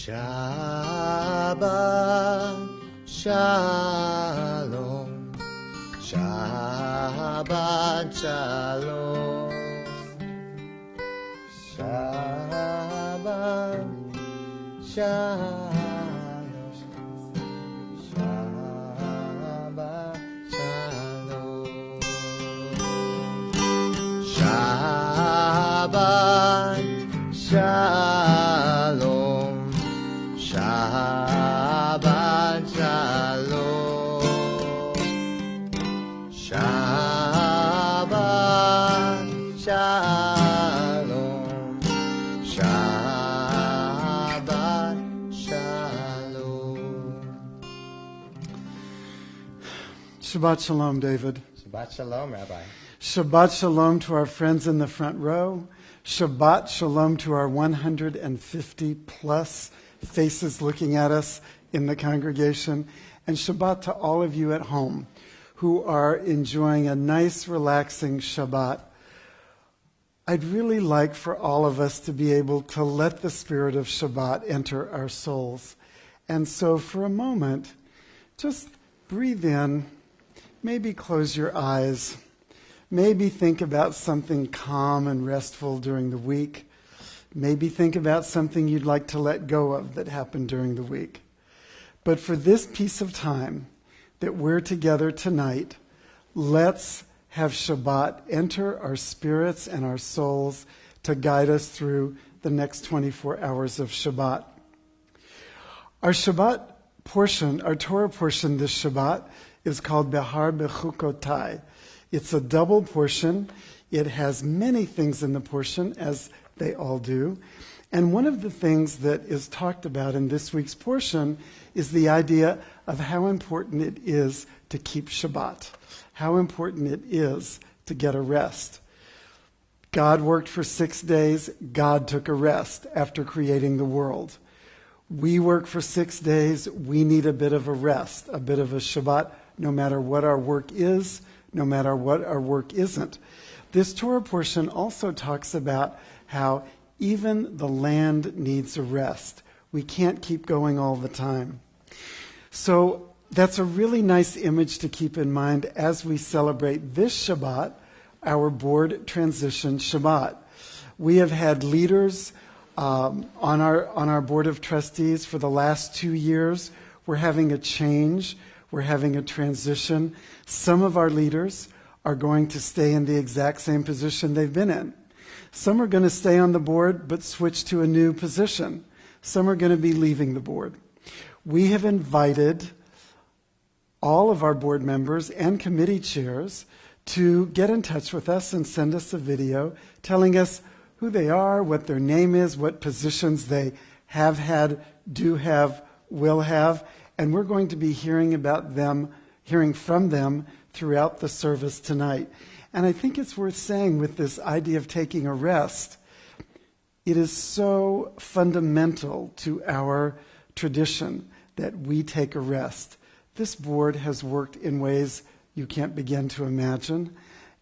Shabbat Shalom, Shabbat Shalom, Shabbat Shalom, Shabbat Shalom, Shabbat Shalom, Shabbat Shalom, Shabbat Shalom, Shabbat Shalom. Shabbat Shalom, David. Shabbat Shalom, Rabbi. Shabbat Shalom to our friends in the front row. Shabbat Shalom to our 150 plus faces looking at us in the congregation. And Shabbat to all of you at home who are enjoying a nice, relaxing Shabbat. I'd really like for all of us to be able to let the spirit of Shabbat enter our souls. And so for a moment, just breathe in, maybe close your eyes, maybe think about something calm and restful during the week. Maybe think about something you'd like to let go of that happened during the week. But for this piece of time that we're together tonight, let's have Shabbat enter our spirits and our souls to guide us through the next 24 hours of Shabbat. Our Shabbat portion, our Torah portion this Shabbat, is called Behar Bechukotai. It's a double portion. It has many things in the portion, as they all do. And one of the things that is talked about in this week's portion is the idea of how important it is to keep Shabbat, how important it is to get a rest. God worked for 6 days. God took a rest after creating the world. We work for 6 days. We need a bit of a rest, a bit of a Shabbat, no matter what our work is, no matter what our work isn't. This Torah portion also talks about how even the land needs a rest. We can't keep going all the time. So that's a really nice image to keep in mind as we celebrate this Shabbat, our board transition Shabbat. We have had leaders on our board of trustees for the last 2 years. We're having a change. We're having a transition. Some of our leaders are going to stay in the exact same position they've been in. Some are going to stay on the board but switch to a new position. Some are going to be leaving the board. We have invited all of our board members and committee chairs to get in touch with us and send us a video telling us who they are, what their name is, what positions they have had, do have, will have, and we're going to be hearing from them throughout the service tonight. And I think it's worth saying with this idea of taking a rest, it is so fundamental to our tradition that we take a rest. This board has worked in ways you can't begin to imagine,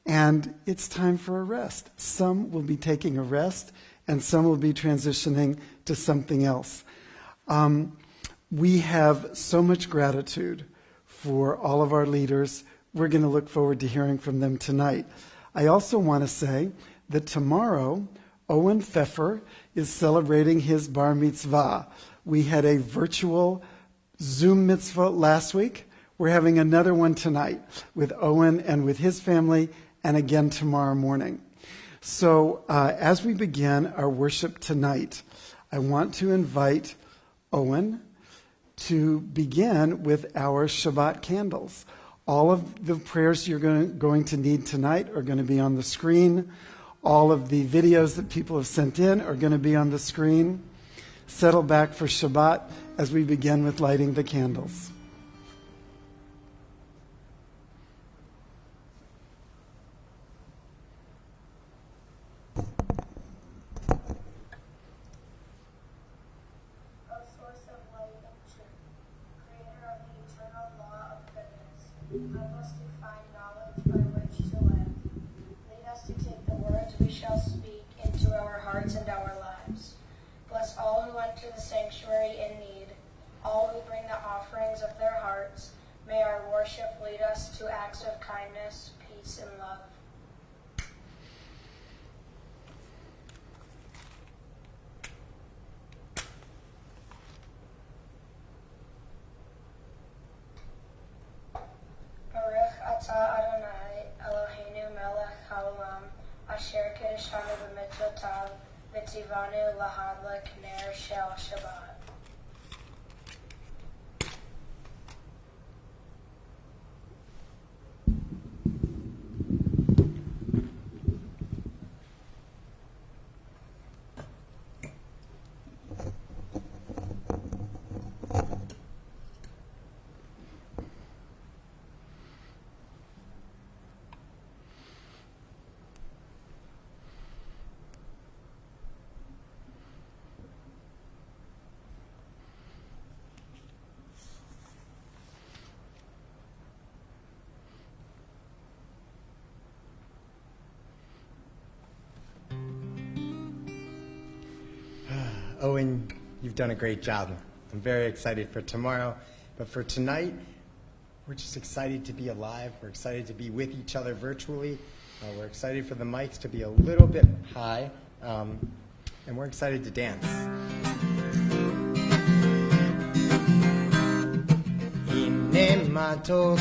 and it's time for a rest. Some will be taking a rest, and some will be transitioning to something else. We have so much gratitude for all of our leaders. We're going to look forward to hearing from them tonight. I also want to say that tomorrow, Owen Pfeffer is celebrating his bar mitzvah. We had a virtual Zoom mitzvah last week. We're having another one tonight with Owen and with his family, and again tomorrow morning. So as we begin our worship tonight, I want to invite Owen to begin with our Shabbat Candles. All of the prayers you're going to need tonight are going to be on the screen. All of the videos that people have sent in are going to be on the screen. Settle back for Shabbat as we begin with lighting the candles. Help us to find knowledge by which to live. Lead us to take the words we shall speak into our hearts and our lives. Bless all who enter the sanctuary offerings of their hearts. May our worship lead us to acts of kindness, peace, and love. Baruch atah Adonai, Eloheinu melech haolam, asher kiddushanu b'mitzvotav, v'tzivanu lahadlik ner shel Shabbat. Owen, you've done a great job. I'm very excited for tomorrow. But for tonight, we're just excited to be alive. We're excited to be with each other virtually. We're excited for the mics to be a little bit high. And we're excited to dance. Hine ma tov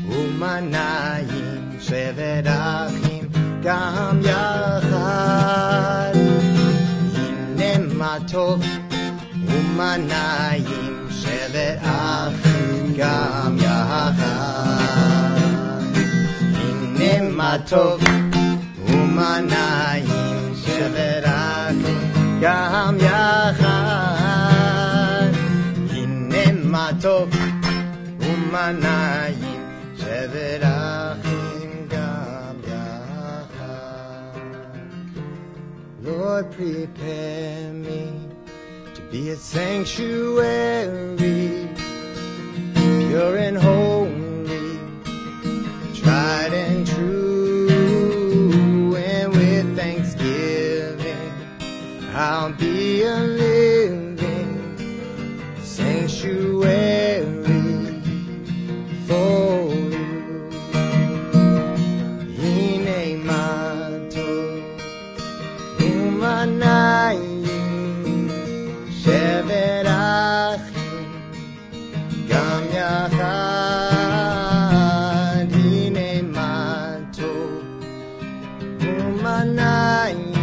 u'manayim shevet achim gam yachad. Ma tov u'manayim shevet achim gam yachad. Hine ma tov u'manayim shevet achim gam yachad. Hine ma tov u'manayim shevet achim gam yachad. Lord, prepare me to be a sanctuary, pure and holy, tried and true, and with thanksgiving I'll be a living sanctuary for you. Hine ma tov u'manayim shevet achim gam yachad. Hine ma tov u'manayim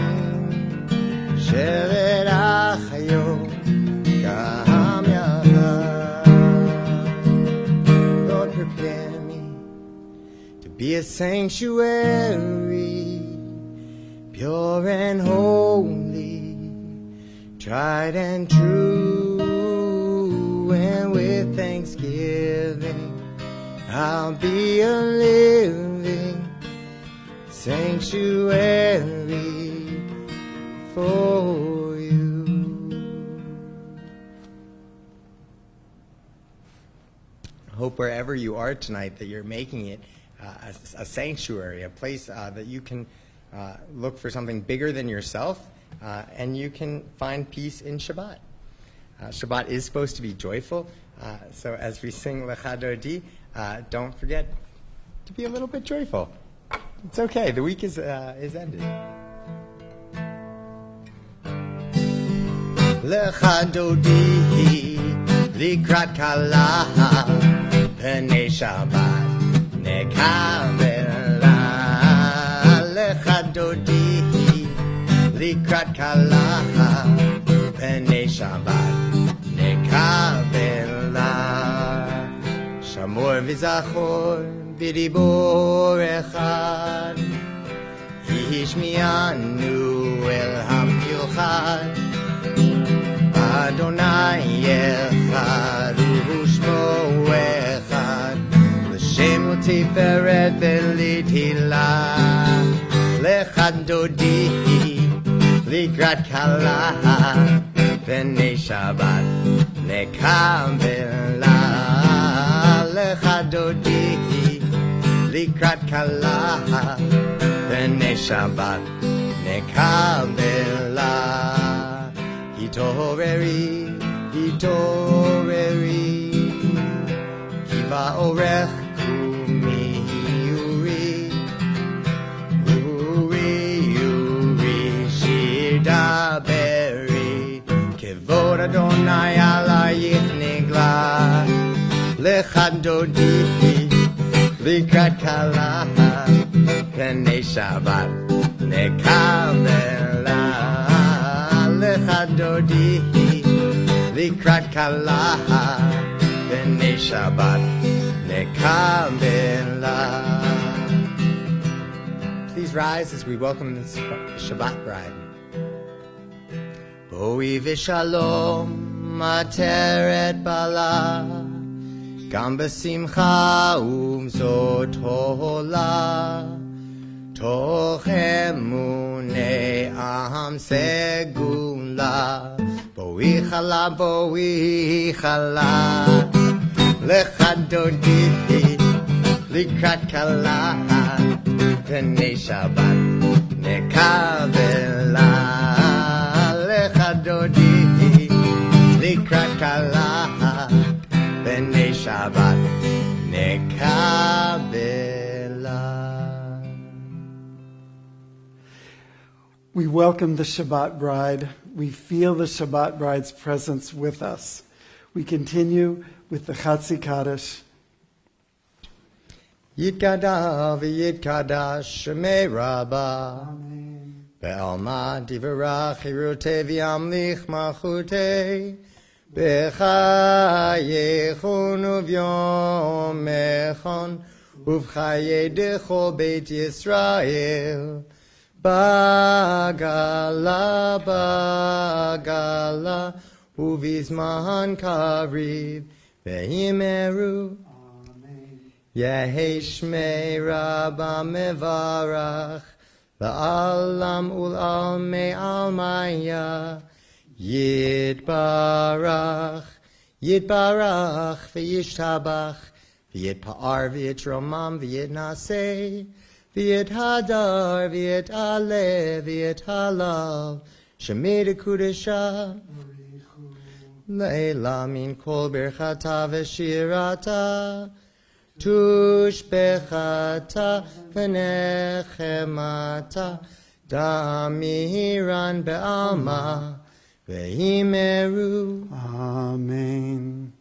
shevet achayom gam yachad. Lord, prepare me to be a sanctuary, pure and holy, tried and true, and with thanksgiving I'll be a living sanctuary for you. I hope wherever you are tonight that you're making it a sanctuary, a place that you can look for something bigger than yourself, and you can find peace in Shabbat. Shabbat is supposed to be joyful, so as we sing Lecha Dodi, don't forget to be a little bit joyful. It's okay. The week is ended. Lecha Dodi likrat kala pnei Shabbat nekavela. Lecha Dodi likrat kala pnei Shabbat nekavela. Shamor v'zachor v'dibor echad, yishmianu el hamilchad. Adonai echad u'shmo echad, l'shem u'tiferet v'litila. Lecha Dodi likrat kala pnei Shabbat nekavela. Lecha Dodi likrat kala pnei Shabbat nekavela. Hitoreri, hitoreri, lecha dodi, likrat kala, pnei Shabbat nekabela. Lecha dodi, likrat kala, pnei Shabbat nekabela. Please rise as we welcome the Shabbat bride. Boi v'shalom ateret bala, gam b'simcha umzot hola, toch emunei am segula. Boi chala, lecha dodi, likrat kala, pnei Shabbat nekabela. Lecha dodi, likrat kala, pnei Shabbat nekabela. We welcome the Shabbat bride. We feel the Shabbat bride's presence with us. We continue with the Chatzi Kaddish. Yitkadash v'yitkadash shemei Rabbah. Be'alma divarach hirutei v'yamlich malchutei. B'chayechon uvyom echon. Uv'chayei dechol beit Yisrael. Bagala, uvizman kariv, ve'imeru. Yehi shmei Rabba mevarach, la'alam ul'almei almaya. Yitbarach, ve'yishtabach, ve'yitpa'ar, ve'yitromam, ve'yitnaseh. V'yit hadar, v'yit alev, v'yit halav, shemei kudesha, le'ela min kol berchata v'shirata, tushbechata v'nechemata, damiran be'alma, ve'imeru. Amen.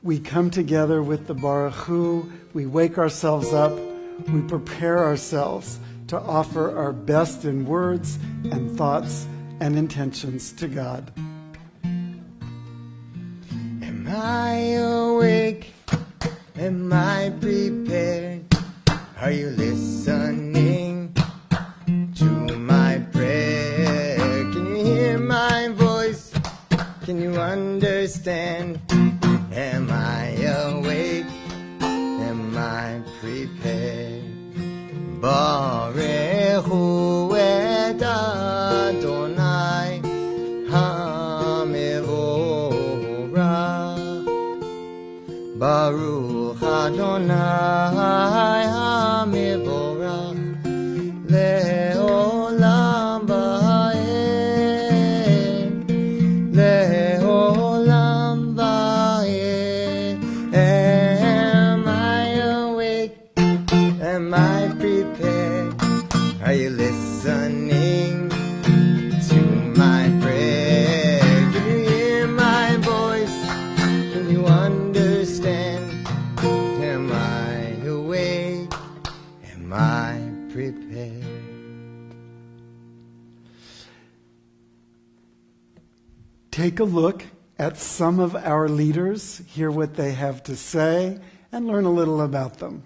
We come together with the Baruch Hu, we wake ourselves up, we prepare ourselves to offer our best in words and thoughts and intentions to God. Am I awake? Am I prepared? Are you listening to my prayer? Can you hear my voice? Can you understand? Am I awake? Am I prepared? Baruch Hu et Adonai HaMevorach. Baruch Adonai HaMevorach le'olam va'ed. Le'olam va'ed. Am I awake? Am I prepared? Are you listening to my prayer? Can you hear my voice? Can you understand? Am I awake? Am I prepared? Take a look at some of our leaders, hear what they have to say, and learn a little about them.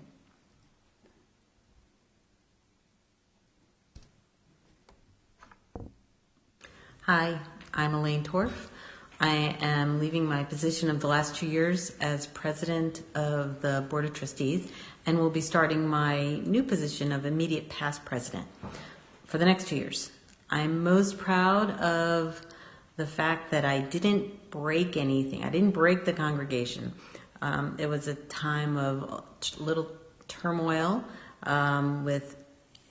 Hi, I'm Elaine Torf. I am leaving my position of the last 2 years as president of the Board of Trustees and will be starting my new position of immediate past president for the next 2 years. I'm most proud of the fact that I didn't break anything. I didn't break the congregation. It was a time of little turmoil with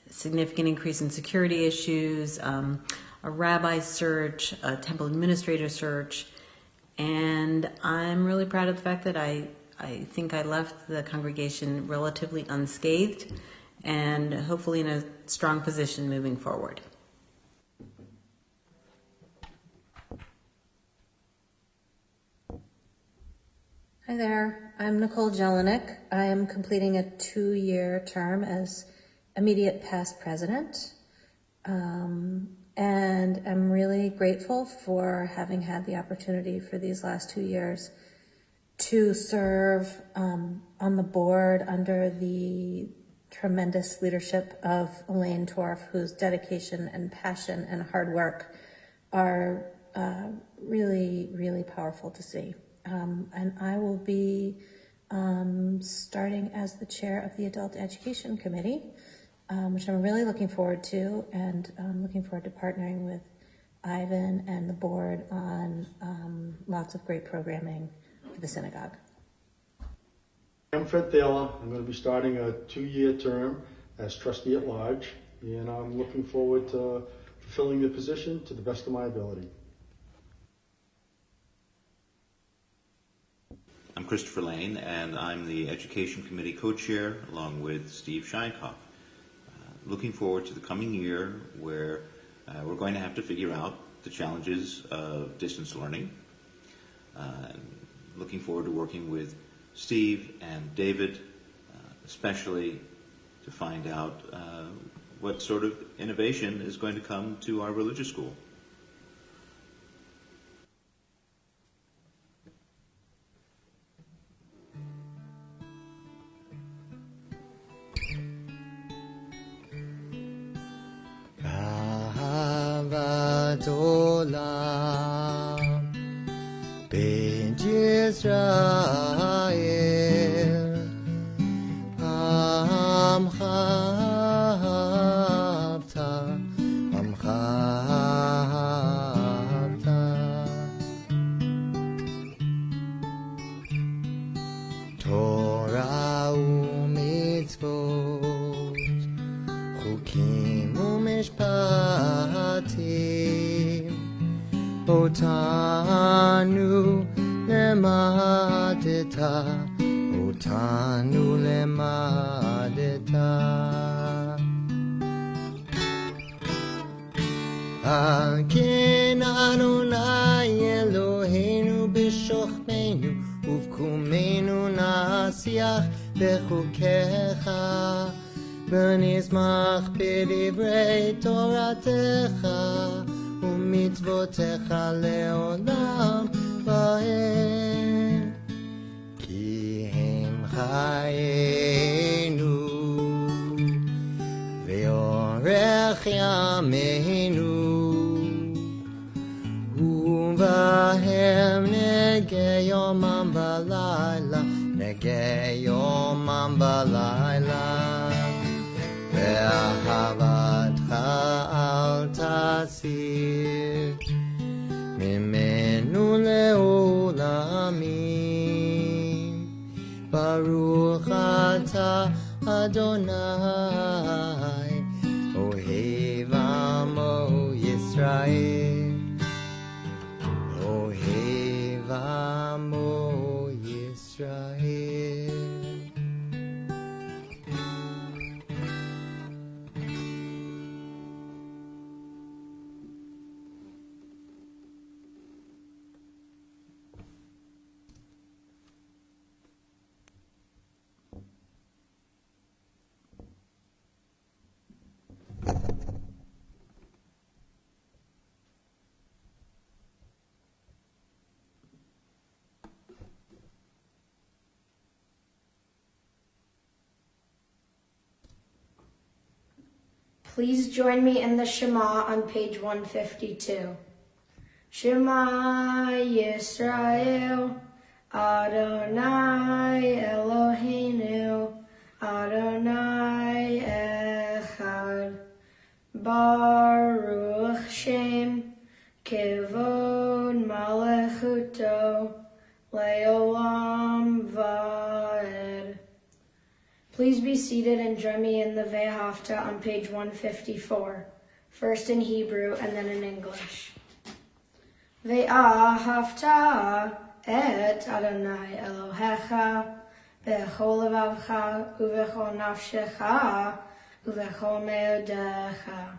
significant increase in security issues, a rabbi search, a temple administrator search, and I'm really proud of the fact that I think I left the congregation relatively unscathed and hopefully in a strong position moving forward. Hi there, I'm Nicole Jelinek. I am completing a 2-year term as immediate past president. And I'm really grateful for having had the opportunity for these last 2 years to serve on the board under the tremendous leadership of Elaine Torf, whose dedication and passion and hard work are really, really powerful to see. And I will be starting as the chair of the Adult Education Committee, which I'm really looking forward to, and looking forward to partnering with Ivan and the board on lots of great programming for the synagogue. I'm Fred Thaler. I'm going to be starting a 2-year term as trustee at large, and I'm looking forward to fulfilling the position to the best of my ability. I'm Christopher Lane, and I'm the Education Committee co-chair along with Steve Scheinkoff. Looking forward to the coming year where we're going to have to figure out the challenges of distance learning. Looking forward to working with Steve and David, especially to find out what sort of innovation is going to come to our religious school. Ben Yisrael, Amcha Havta, Torah u'mitzvot, Chukim u'mishpatim, Otanu lemadeta, Otanu lemadeta. Al ken Adonai Eloheinu b'shochmeinu uvkumenu nasiach bechukecha v'nizmach b'divrei toratecha u'mitzvotecha leolam va'ed ki hem chayenu ve'orech yameinu u'vahem negeh yomam v'layla ve'ahavatcha al tasir mimenu le'olamim baruch atah Adonai ohev amo Yisrael, ohev amo Yisrael. Please join me in the Shema on page 152. Shema Yisrael, Adonai Eloheinu, Adonai Echad, Baruch Shem, Kevod Malechuto, Leolam Vaed. Please be seated and join me in the Ve'ahavta on page 154, first in Hebrew and then in English. Ve'ahavta et Adonai Elohecha b'chol levavcha u'b'chol nafshecha u'b'chol me'odecha.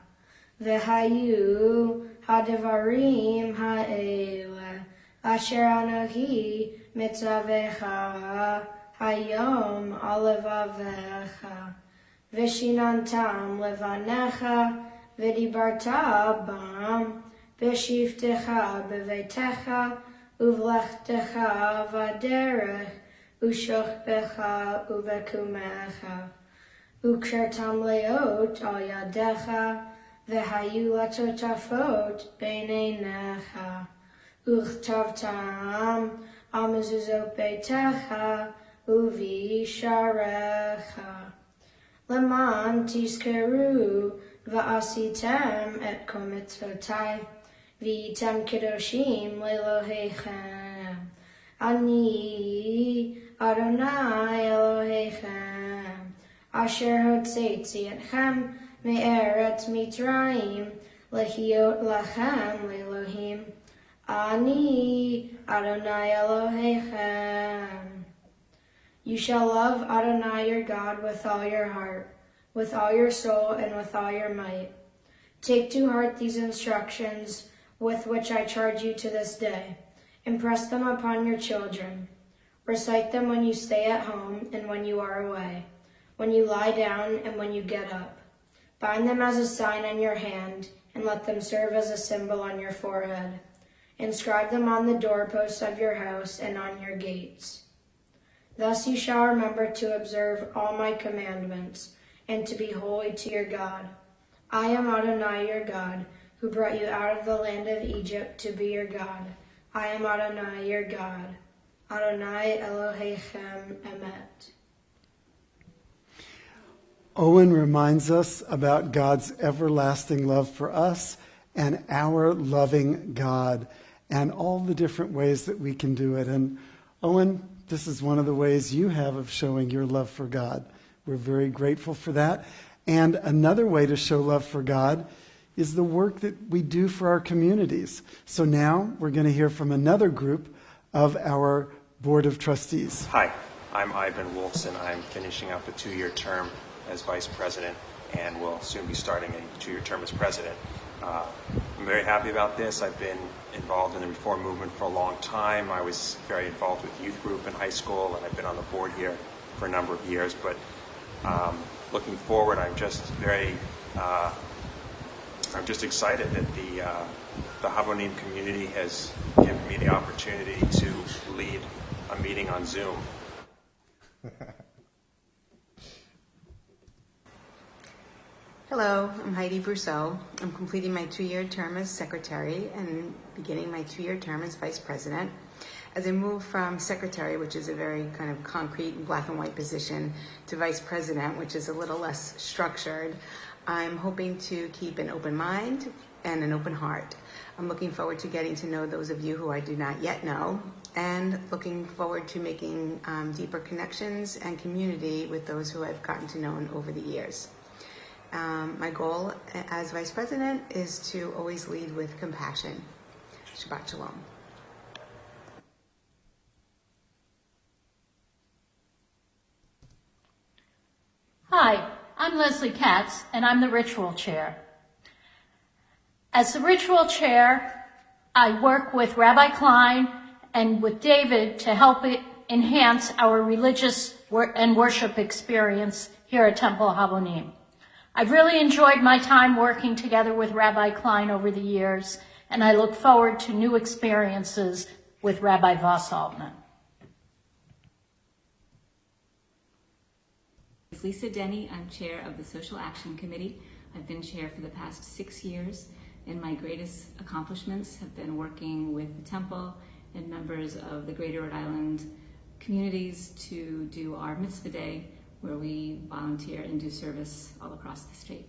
Ve'hayu ha'devarim ha'ele asher anohi mitzavecha hayom alevavecha, vishinantam levanecha, vidibarta bam, vishiftecha bevetecha, uvlechtecha vaderech, ushochbecha uvekumecha, ukshertam leot al yadecha, vehayu latotafot beineinecha, uchtavtam amezuzot beitecha, uvi sharecha. Leman tiskeru va'asitem et komitzvotai, v'item kiddushim lelohechem. Ani Adonai Elohechem, asher hotzetzi etchem me'eretz Mitzrayim, lehiot lachem le'elohim. Ani Adonai Elohechem. You shall love Adonai your God with all your heart, with all your soul, and with all your might. Take to heart these instructions with which I charge you to this day. Impress them upon your children. Recite them when you stay at home and when you are away, when you lie down and when you get up. Bind them as a sign on your hand, and let them serve as a symbol on your forehead. Inscribe them on the doorposts of your house and on your gates. Thus you shall remember to observe all my commandments, and to be holy to your God. I am Adonai your God, who brought you out of the land of Egypt to be your God. I am Adonai your God. Adonai Elohechem Emet. Owen reminds us about God's everlasting love for us and our loving God and all the different ways that we can do it. And Owen, this is one of the ways you have of showing your love for God. We're very grateful for that. And another way to show love for God is the work that we do for our communities. So now we're going to hear from another group of our Board of Trustees. Hi, I'm Ivan Wolfson. I'm finishing up a 2-year term as Vice President and will soon be starting a 2-year term as President. I'm very happy about this. I've been involved in the reform movement for a long time. I was very involved with youth group in high school, and I've been on the board here for a number of years. But looking forward, I'm just excited that the Habonim community has given me the opportunity to lead a meeting on Zoom. Hello, I'm Heidi Purcell. I'm completing my 2-year term as Secretary and beginning my 2-year term as Vice President. As I move from Secretary, which is a very kind of concrete and black and white position, to Vice President, which is a little less structured, I'm hoping to keep an open mind and an open heart. I'm looking forward to getting to know those of you who I do not yet know, and looking forward to making deeper connections and community with those who I've gotten to know over the years. My goal as Vice President is to always lead with compassion. Shabbat Shalom. Hi, I'm Leslie Katz, and I'm the Ritual Chair. As the Ritual Chair, I work with Rabbi Klein and with David to help it enhance our religious and worship experience here at Temple Habonim. I've really enjoyed my time working together with Rabbi Klein over the years, and I look forward to new experiences with Rabbi Voss Altman. I'm Lisa Denny. I'm chair of the Social Action Committee. I've been chair for the past 6 years, and my greatest accomplishments have been working with the Temple and members of the Greater Rhode Island communities to do our Mitzvah Day, where we volunteer and do service all across the state.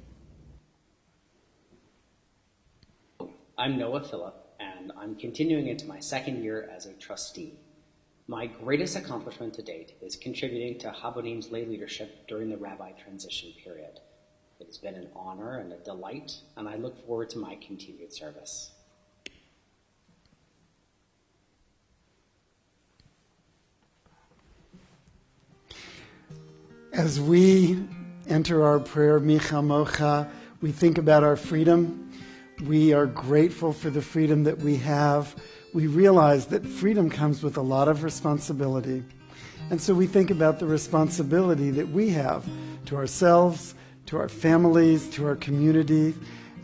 I'm Noah Phillip, and I'm continuing into my 2nd year as a trustee. My greatest accomplishment to date is contributing to Habonim's lay leadership during the rabbi transition period. It has been an honor and a delight, and I look forward to my continued service. As we enter our prayer, Micha Mocha, we think about our freedom. We are grateful for the freedom that we have. we realize that freedom comes with a lot of responsibility. And so we think about the responsibility that we have to ourselves, to our families, to our community,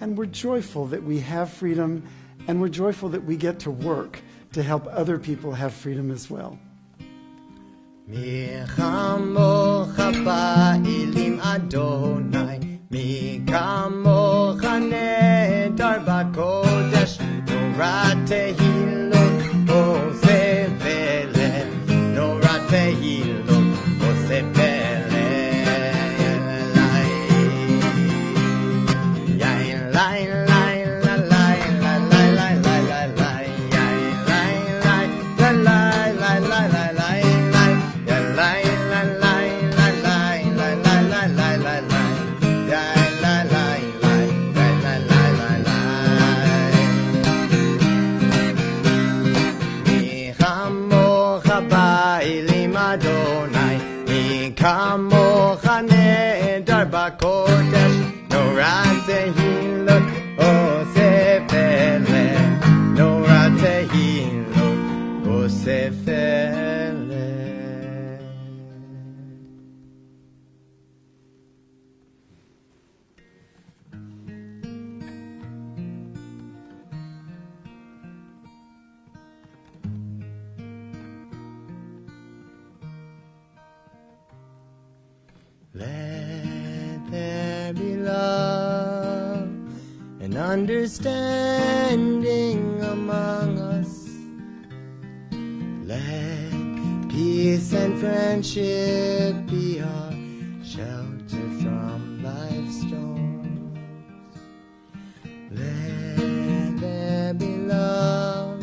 and we're joyful that we have freedom, and we're joyful that we get to work to help other people have freedom as well. Mi chamocha ba'ilim Adonai, mi kamocha nedar b'kodesh, norat tehilot oseh vele, norat tehilot oseh vele, yain lai lai la lai la lai lai lai lai lai, yain lai lai la lai lai lai lai lai. Kamocha nedar b'kodesh, norat tehilot oseh vele, norat tehilot oseh vele. Let there be love and understanding among us. Let peace and friendship be our shelter from life's storms. Let there be love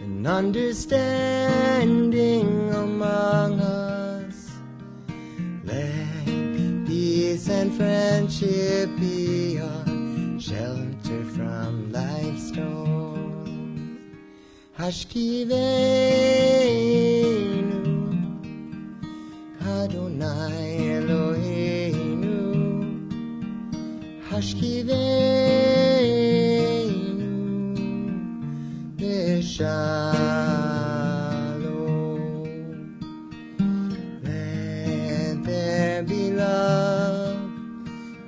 and understanding among us. Peace and friendship be our shelter from life's storms. Hashkiveinu, Adonai Eloheinu. Hashkiveinu, Beshalom. Let there be love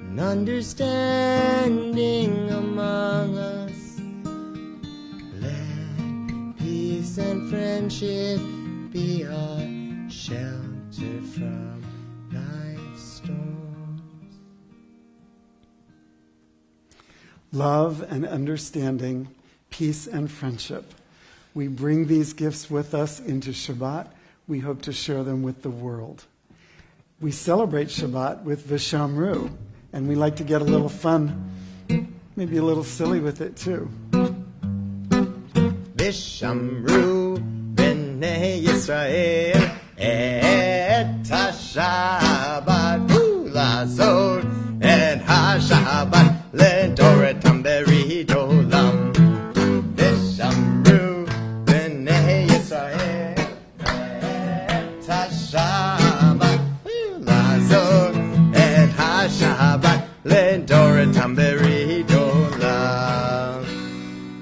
and understanding among us. Let peace and friendship be our shelter from life's storms. Love and understanding, peace and friendship. We bring these gifts with us into Shabbat. We hope to share them with the world. We celebrate Shabbat with Vishamru, and we like to get a little fun, maybe a little silly with it too. Vishamru b'nei Yisrael et ha-Shabbat lazor et ha-Shabbat ledoretam berit olam. Vishamru b'nei Yisrael et ha-Shabbat lazor et ha-Shabbat ledoretam berit olam.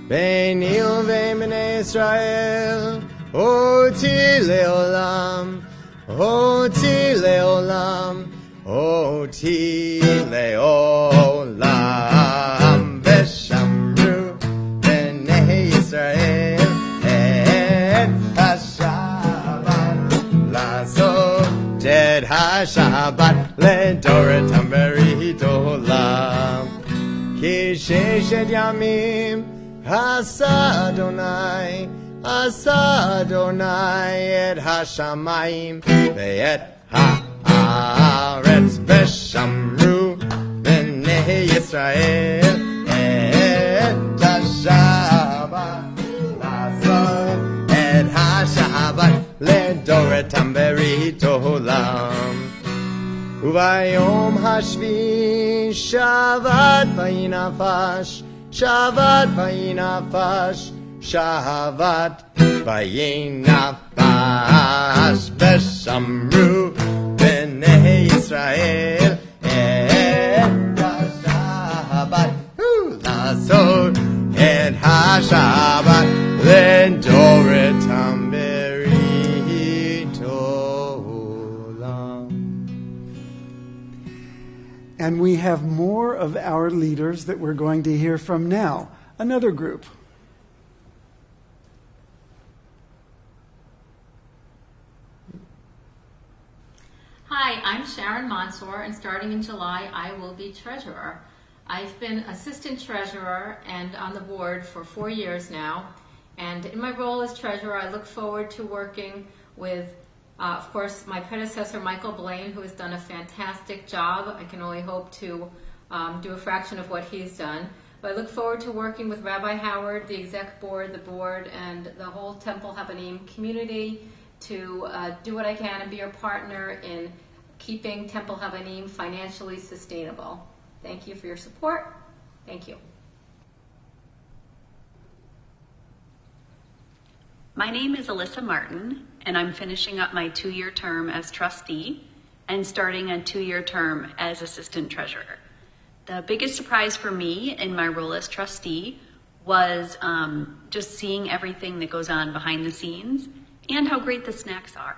Beini uvein b'nei Yisrael oti leolam, oti leolam, oti leolam. Veshamru b'nei Yisrael et ha-Shabbat lazor et ha-Shabbat ledoretam berit olam. Ki sheshet yamim Asa Adonai, Asa Adonai et hashamayim ve'et haaretz veshamru b'nei Yisrael et ha-Shabbat lazor et ha-Shabbat ledoretam berit olam. Uvayom hashvi shavat vayinafash, Shavat vayinafash, Shavat vayinafash. Veshamru b'nei Yisrael et ha-Shabbat lazor et ha-Shabbat Lendoretam beritolam. And we have more of our leaders that we're going to hear from now. Another group. Hi, I'm Sharon Mansour, and starting in July, I will be treasurer. I've been assistant treasurer and on the board for 4 years now. And in my role as treasurer, I look forward to working with, of course, my predecessor, Michael Blaine, who has done a fantastic job. I can only hope to do a fraction of what he's done. But I look forward to working with Rabbi Howard, the exec board, the board, and the whole Temple Habanim community to do what I can and be your partner in keeping Temple Habanim financially sustainable. Thank you for your support. Thank you. My name is Elisa Martin, and I'm finishing up my 2-year term as trustee and starting a 2-year term as assistant treasurer. The biggest surprise for me in my role as trustee was just seeing everything that goes on behind the scenes and how great the snacks are.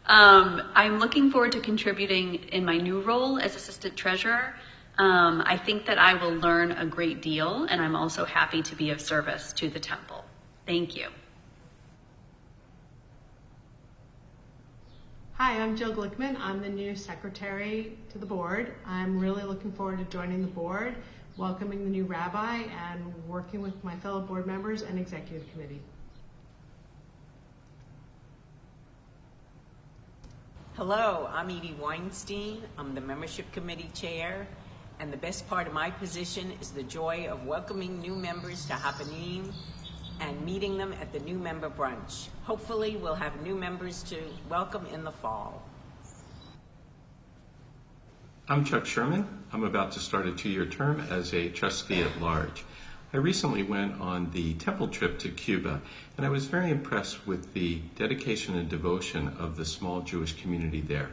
I'm looking forward to contributing in my new role as assistant treasurer. I think that I will learn a great deal, and I'm also happy to be of service to the temple. Thank you. Hi, I'm Jill Glickman. I'm the new secretary to the board. I'm really looking forward to joining the board, welcoming the new rabbi, and working with my fellow board members and executive committee. Hello, I'm Edie Weinstein. I'm the membership committee chair, and the best part of my position is the joy of welcoming new members to Habanim and meeting them at the new member brunch. Hopefully we'll have new members to welcome in the fall. I'm Chuck Sherman. I'm about to start a 2-year term as a trustee at large. I recently went on the temple trip to Cuba, and I was very impressed with the dedication and devotion of the small Jewish community there.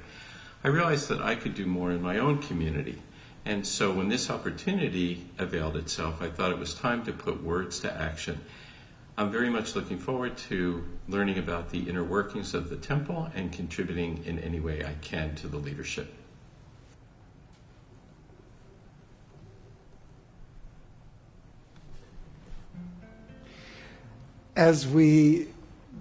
I realized that I could do more in my own community, and so when this opportunity availed itself, I thought it was time to put words to action. I'm very much looking forward to learning about the inner workings of the temple and contributing in any way I can to the leadership. As we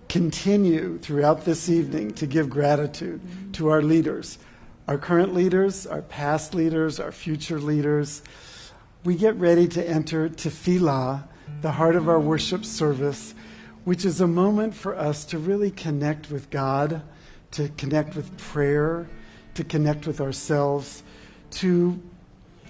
continue throughout this evening to give gratitude to our leaders, our current leaders, our past leaders, our future leaders, we get ready to enter Tefillah, the heart of our worship service, which is a moment for us to really connect with God, to connect with prayer, to connect with ourselves, to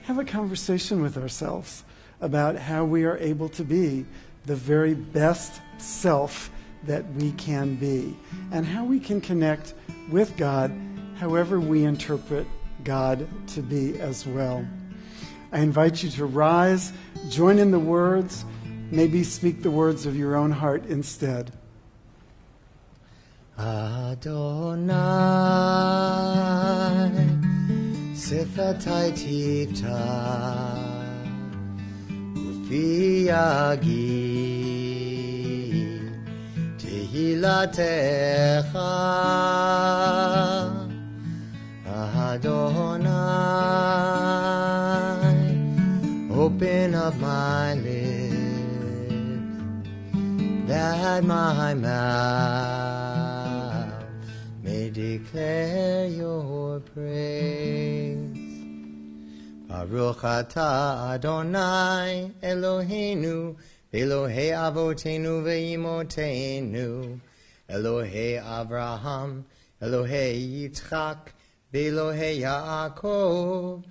have a conversation with ourselves about how we are able to be the very best self that we can be, and how we can connect with God however we interpret God to be as well. I invite you to rise, join in the words, maybe speak the words of your own heart instead. Adonai, Sifatai Tivta, Ufi Yagi, Tehilatecha, Adonai, open up my lips, that my mouth may declare your praise. Baruch atah Adonai Eloheinu, Elohei Avotenu ve'imotenu, Elohei Avraham, Elohei Yitzchak, Elohei Yaakov,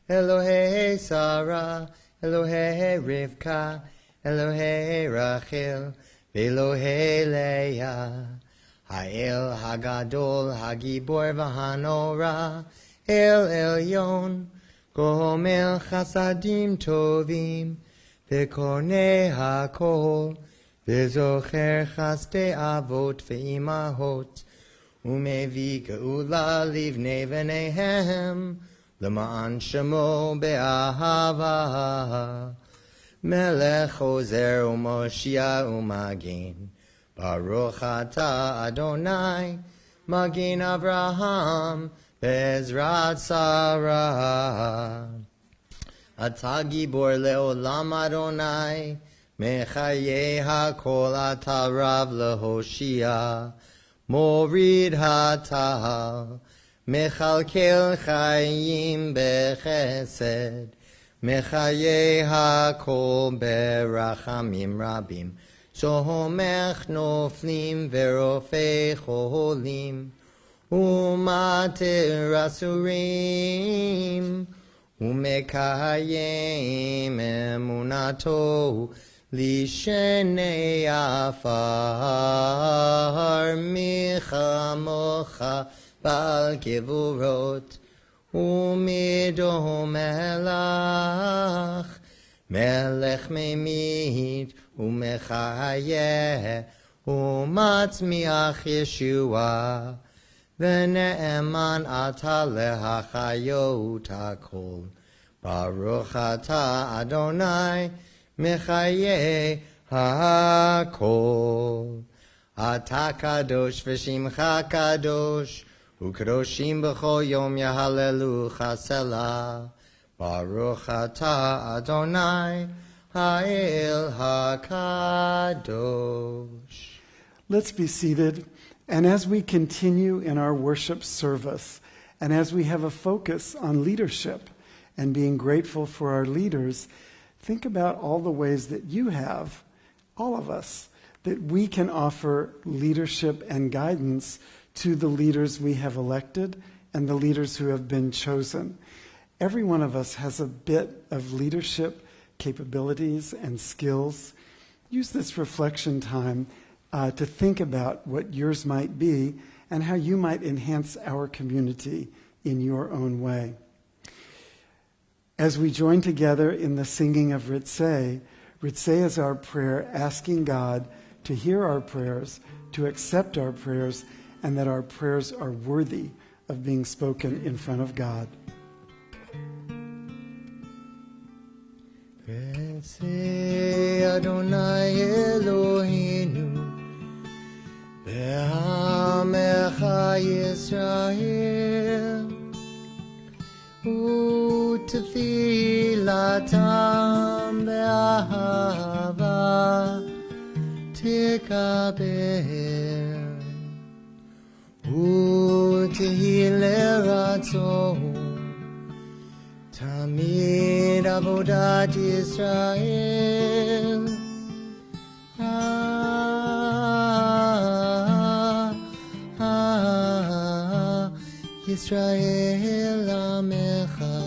Elohei Sarah, Elohei Rivka, Elohei Rachel, Elohei Leah, Ha'el Hagadol, Hagibor v'Hanora, El Elyon, Gomel Chasadim Tovim, V'Kornei HaKol, V'Zocher Chasdei Avot V'Imahot, U'Mevi Geula Livnei V'neihem, L'ma'an Shemo Be'ahava, Melech Ozer Umoshia Umagin. Baruch Ata Adonai, Magin Avraham, Bezrat Sarah. Ata Gibor Leolam Adonai, Mechaye HaKol Ata Rav Lehoshia, Morid Hatal, Mechalkel Chayim Bechesed, Mechaye HaKol Berachamim Rabim, Shohomech Noflim Verofei Cholim, Umater Asurim, Umekayim Emunato, Lishenei Afar, Michamocha Bal Gevurot, Umidom Melach, Melech Memit, Umechayeh, Umatzmiach Yeshua, V'ne'eman ata lehachayot hakol. Baruch ata Adonai, Mechayeh hakol. Ata kadosh v'shimcha kadosh, u'kadoshim b'chol yom yahalelu chasela. Baruch ata Adonai, ha'el hakadosh. Let's be seated. And as we continue in our worship service, and as we have a focus on leadership and being grateful for our leaders, think about all the ways that you have, all of us, that we can offer leadership and guidance to the leaders we have elected and the leaders who have been chosen. Every one of us has a bit of leadership capabilities and skills. Use this reflection time to think about what yours might be and how you might enhance our community in your own way. As we join together in the singing of Ritzeh, Ritzeh is our prayer asking God to hear our prayers, to accept our prayers, and that our prayers are worthy of being spoken in front of God. Ritzeh Adonai Eloheinu Be'amecha Yisrael U'tefilatam be'ahava tikaber U'tehi ratzon Tamid avodat Yisrael Yisrael Amecha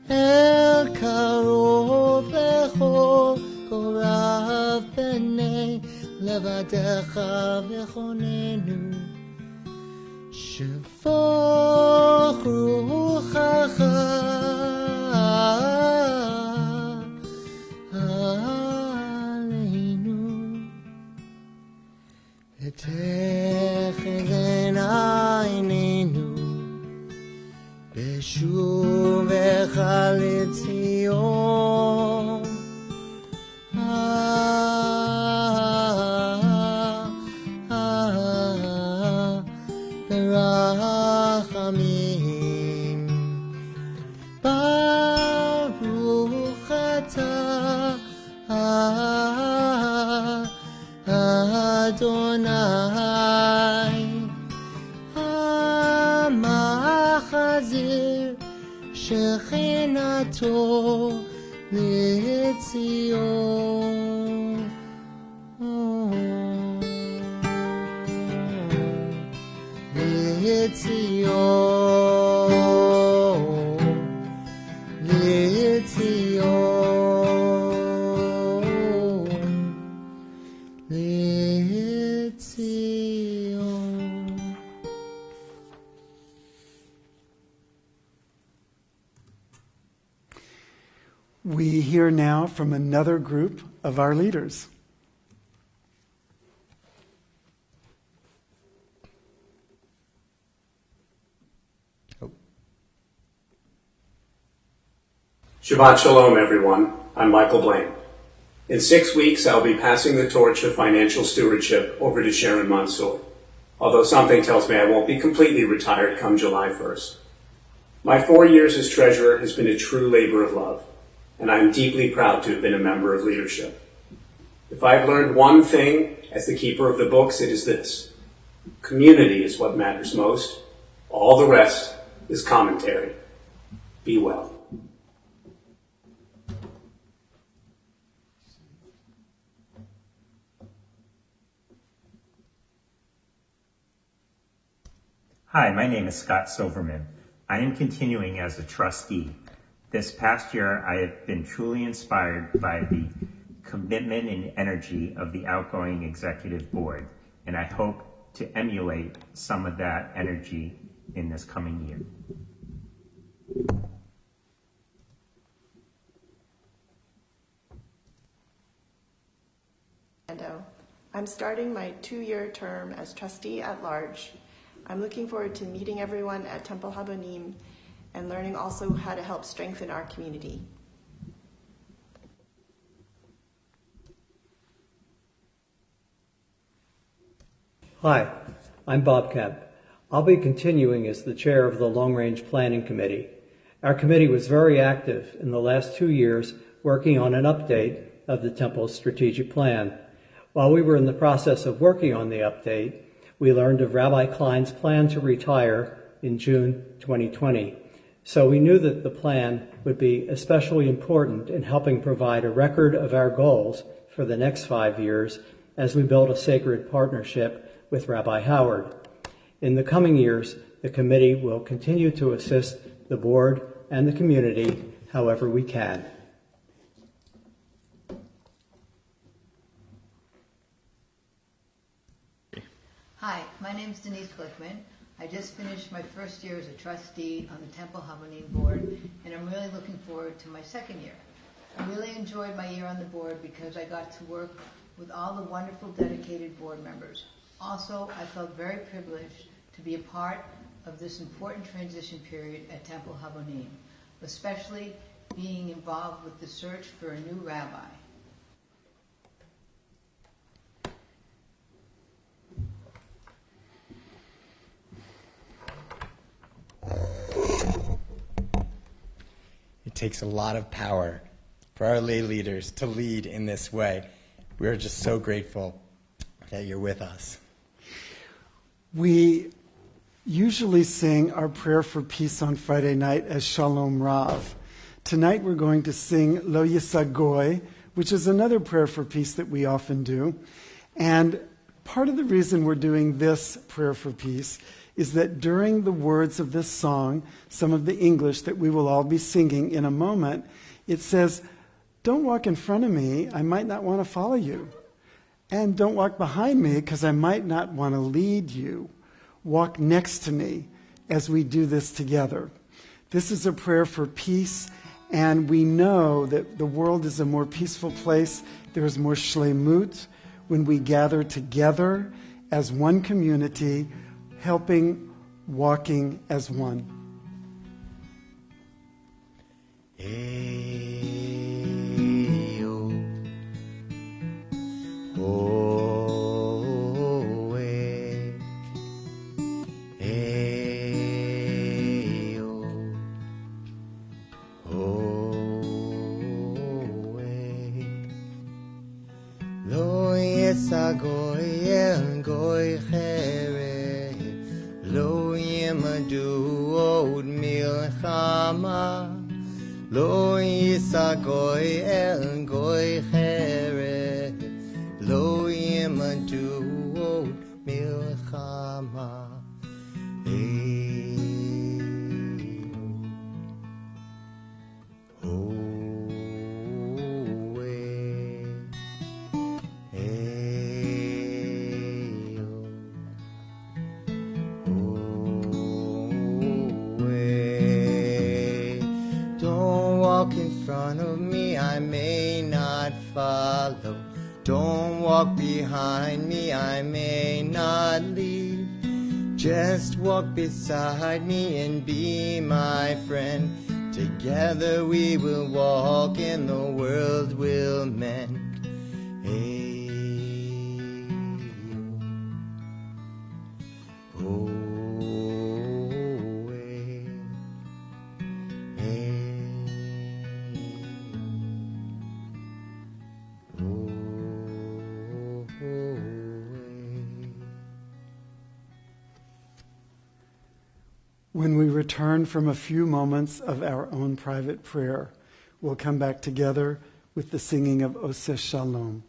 El Karov Lecho Korav B'nei Levadecha V'chonenu Shefoch Ruchacha Aleinu V'techzen Einenu B'shuvecha L'Tzion Berachamim Baruch Atah Adonai HaMachazir Shechenato L'Tzion We hear now from another group of our leaders. Shabbat Shalom, everyone. I'm Michael Blaine. In 6 weeks, I'll be passing the torch of financial stewardship over to Sharon Mansour, although something tells me I won't be completely retired come July 1st. My 4 years as treasurer has been a true labor of love, and I'm deeply proud to have been a member of leadership. If I've learned one thing as the keeper of the books, it is this: community is what matters most. All the rest is commentary. Be well. Hi, my name is Scott Silverman. I am continuing as a trustee. This past year, I have been truly inspired by the commitment and energy of the outgoing executive board, and I hope to emulate some of that energy in this coming year. I'm starting my 2-year term as trustee at large. I'm looking forward to meeting everyone at Temple Habonim and learning also how to help strengthen our community. Hi, I'm Bob Kemp. I'll be continuing as the chair of the Long Range Planning Committee. Our committee was very active in the last 2 years working on an update of the Temple's strategic plan. While we were in the process of working on the update, we learned of Rabbi Klein's plan to retire in June 2020. So we knew that the plan would be especially important in helping provide a record of our goals for the next 5 years as we build a sacred partnership with Rabbi Howard. In the coming years, the committee will continue to assist the board and the community however we can. Hi, my name is Denise Glickman. I just finished my first year as a trustee on the Temple Habonim board, and I'm really looking forward to my second year. I really enjoyed my year on the board because I got to work with all the wonderful, dedicated board members. Also, I felt very privileged to be a part of this important transition period at Temple Habonim, especially being involved with the search for a new rabbi. It takes a lot of power for our lay leaders to lead in this way. We're just so grateful that you're with us. We usually sing our prayer for peace on Friday night as Shalom Rav. Tonight we're going to sing Lo Yisagoy, which is another prayer for peace that we often do. And part of the reason we're doing this prayer for peace is that during the words of this song, some of the English that we will all be singing in a moment, it says, don't walk in front of me, I might not want to follow you. And don't walk behind me because I might not want to lead you. Walk next to me as we do this together. This is a prayer for peace, and we know that the world is a more peaceful place. There is more shlemut when we gather together as one community, helping, walking as one. Lo yesagoy el goy chere, lo yemadu od milchama. Lo yisagoy el goy chere, lo yemadu od milchama. I may not follow. Don't walk behind me, I may not lead. Just walk beside me and be my friend. Together we will walk and the world will mend. Hey, oh, hey, hey, oh, hey. When we return from a few moments of our own private prayer, we'll come back together with the singing of Oseh Shalom.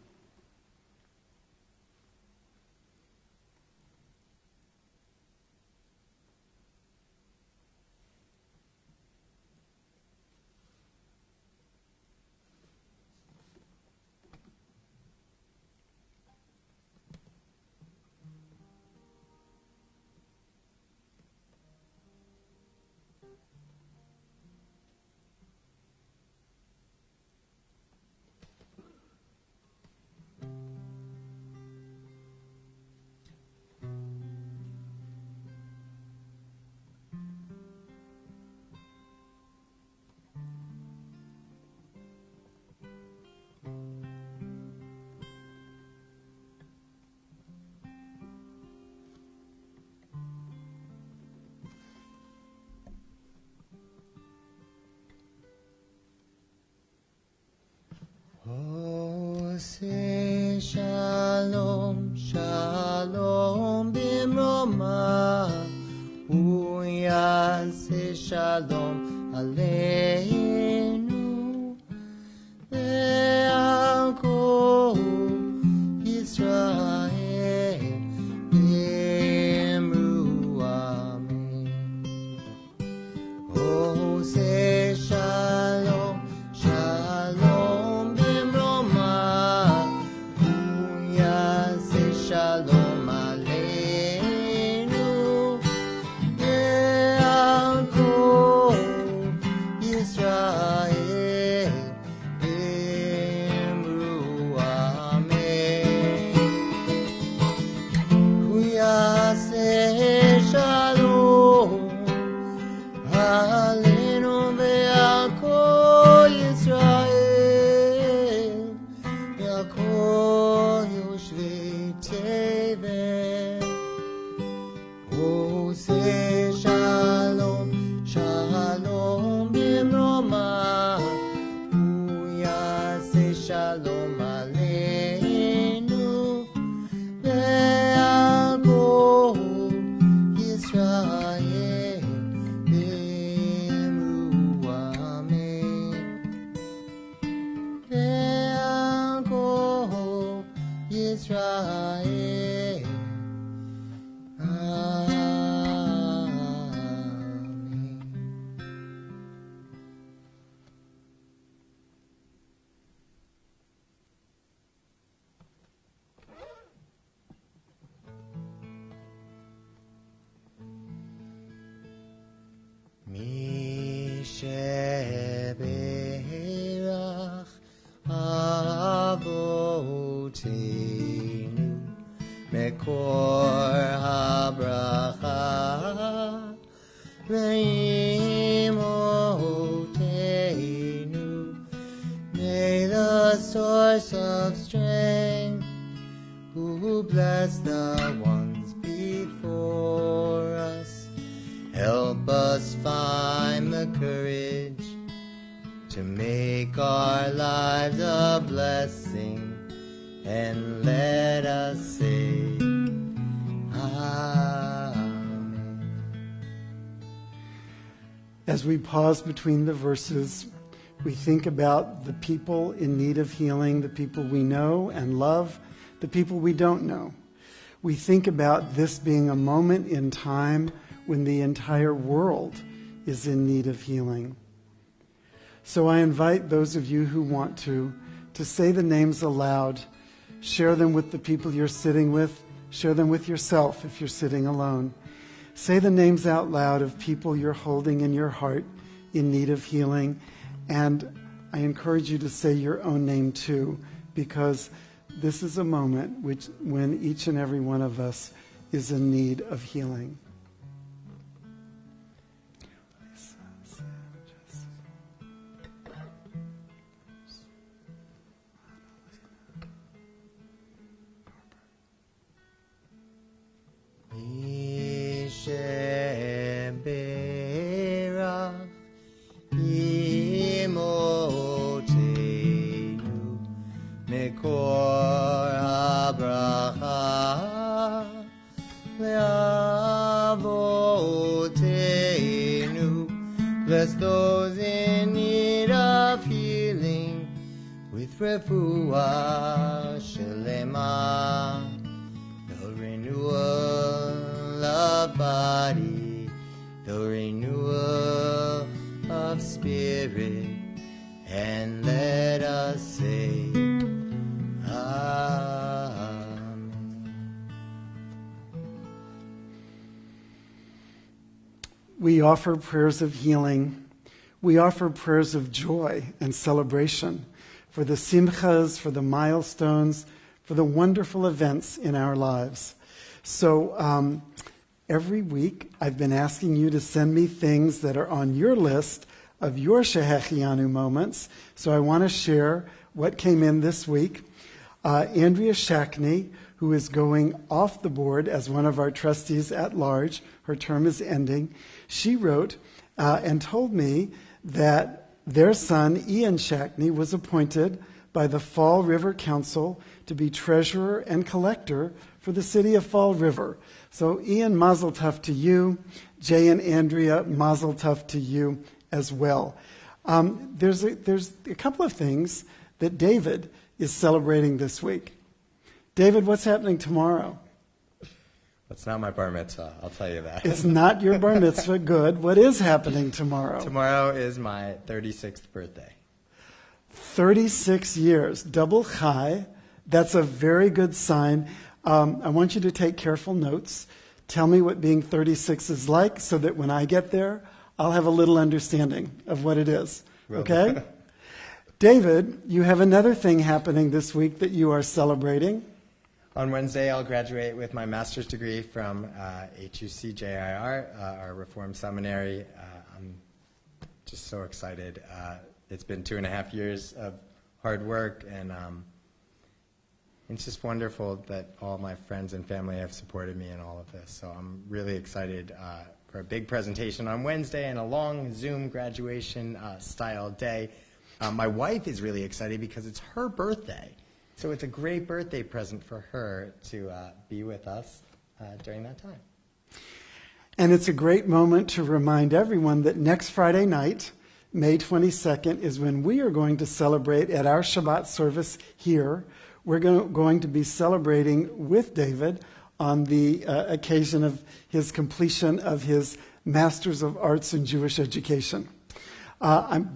Oseh Shalom, Shalom bimroma, Uyaseh Shalom aleinu, ve'al kol Yisrael b'imru amen. Oseh Shalom, Shalom bimroma, Uyaseh Shalom aleinu, ve'al kol Yisrael b'imru amen. Uyaseh Shalom aleinu ve'al kol Yisrael ve'al kol yoshvei tevel. Oseh Shalom, Shalom bimroma, Uyaseh Shalom aleinu, ve'al kol Yisrael b'imru amen. Ve'al kol Yisrael amen. Misheberach Avotenu Mekor habracha Ve'imotenu. May the source of strength, who bless the ones before us, help us find the courage to make our lives a blessing, and let us say Amen. As we pause between the verses, we think about the people in need of healing, the people we know and love, the people we don't know. We think about this being a moment in time when the entire world is in need of healing. So I invite those of you who want to say the names aloud. Share them with the people you're sitting with. Share them with yourself if you're sitting alone. Say the names out loud of people you're holding in your heart in need of healing. And I encourage you to say your own name too, because this is a moment when each and every one of us is in need of healing. Elisa, Sam, Jessica. Makor habracha le'avotenu. Bless those in need of healing with refuah shelema. The renewal of body, the renewal of spirit, and let us say Amen. We offer prayers of healing. We offer prayers of joy and celebration for the simchas, for the milestones, for the wonderful events in our lives. So every week I've been asking you to send me things that are on your list of your Shehechianu moments. So I want to share what came in this week. Andrea Shackney, who is going off the board as one of our trustees at large, her term is ending, she wrote and told me that their son, Ian Shackney, was appointed by the Fall River Council to be treasurer and collector for the city of Fall River. So Ian, mazel tov to you. Jay and Andrea, mazel tov to you as well. There's a couple of things that David is celebrating this week. David, what's happening tomorrow? That's not my bar mitzvah, I'll tell you that. It's not your bar mitzvah. Good. What is happening tomorrow? Tomorrow is my 36th birthday. 36 years. Double chai. That's a very good sign. I want you to take careful notes. Tell me what being 36 is like so that when I get there, I'll have a little understanding of what it is. Okay? David, you have another thing happening this week that you are celebrating. On Wednesday, I'll graduate with my master's degree from HUC-JIR, our Reformed Seminary. I'm just so excited. It's been 2.5 years of hard work, and it's just wonderful that all my friends and family have supported me in all of this. So I'm really excited for a big presentation on Wednesday and a long Zoom graduation style day. My wife is really excited because it's her birthday. So it's a great birthday present for her to be with us during that time. And it's a great moment to remind everyone that next Friday night, May 22nd, is when we are going to celebrate at our Shabbat service here. We're going to be celebrating with David on the occasion of his completion of his Master's of Arts in Jewish Education.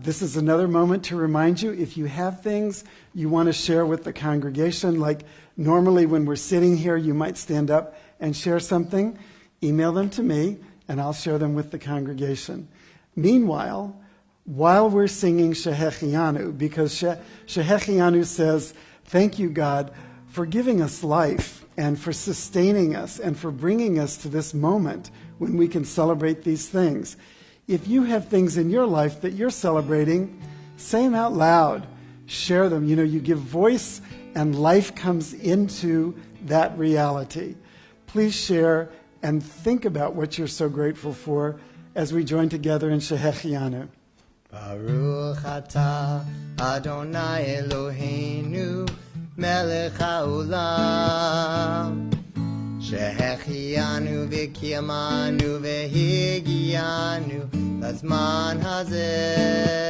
This is another moment to remind you, if you have things you want to share with the congregation, like normally when we're sitting here, you might stand up and share something, email them to me, and I'll share them with the congregation. Meanwhile, while we're singing Shehechianu, because Shehechianu says, thank you, God, for giving us life and for sustaining us and for bringing us to this moment when we can celebrate these things. If you have things in your life that you're celebrating, say them out loud. Share them. You know, you give voice and life comes into that reality. Please share and think about what you're so grateful for as we join together in Shehechianu. Baruch atah Adonai Eloheinu melech haolam Shehechianu v'kiyamanu v'higianu lazman hazeh.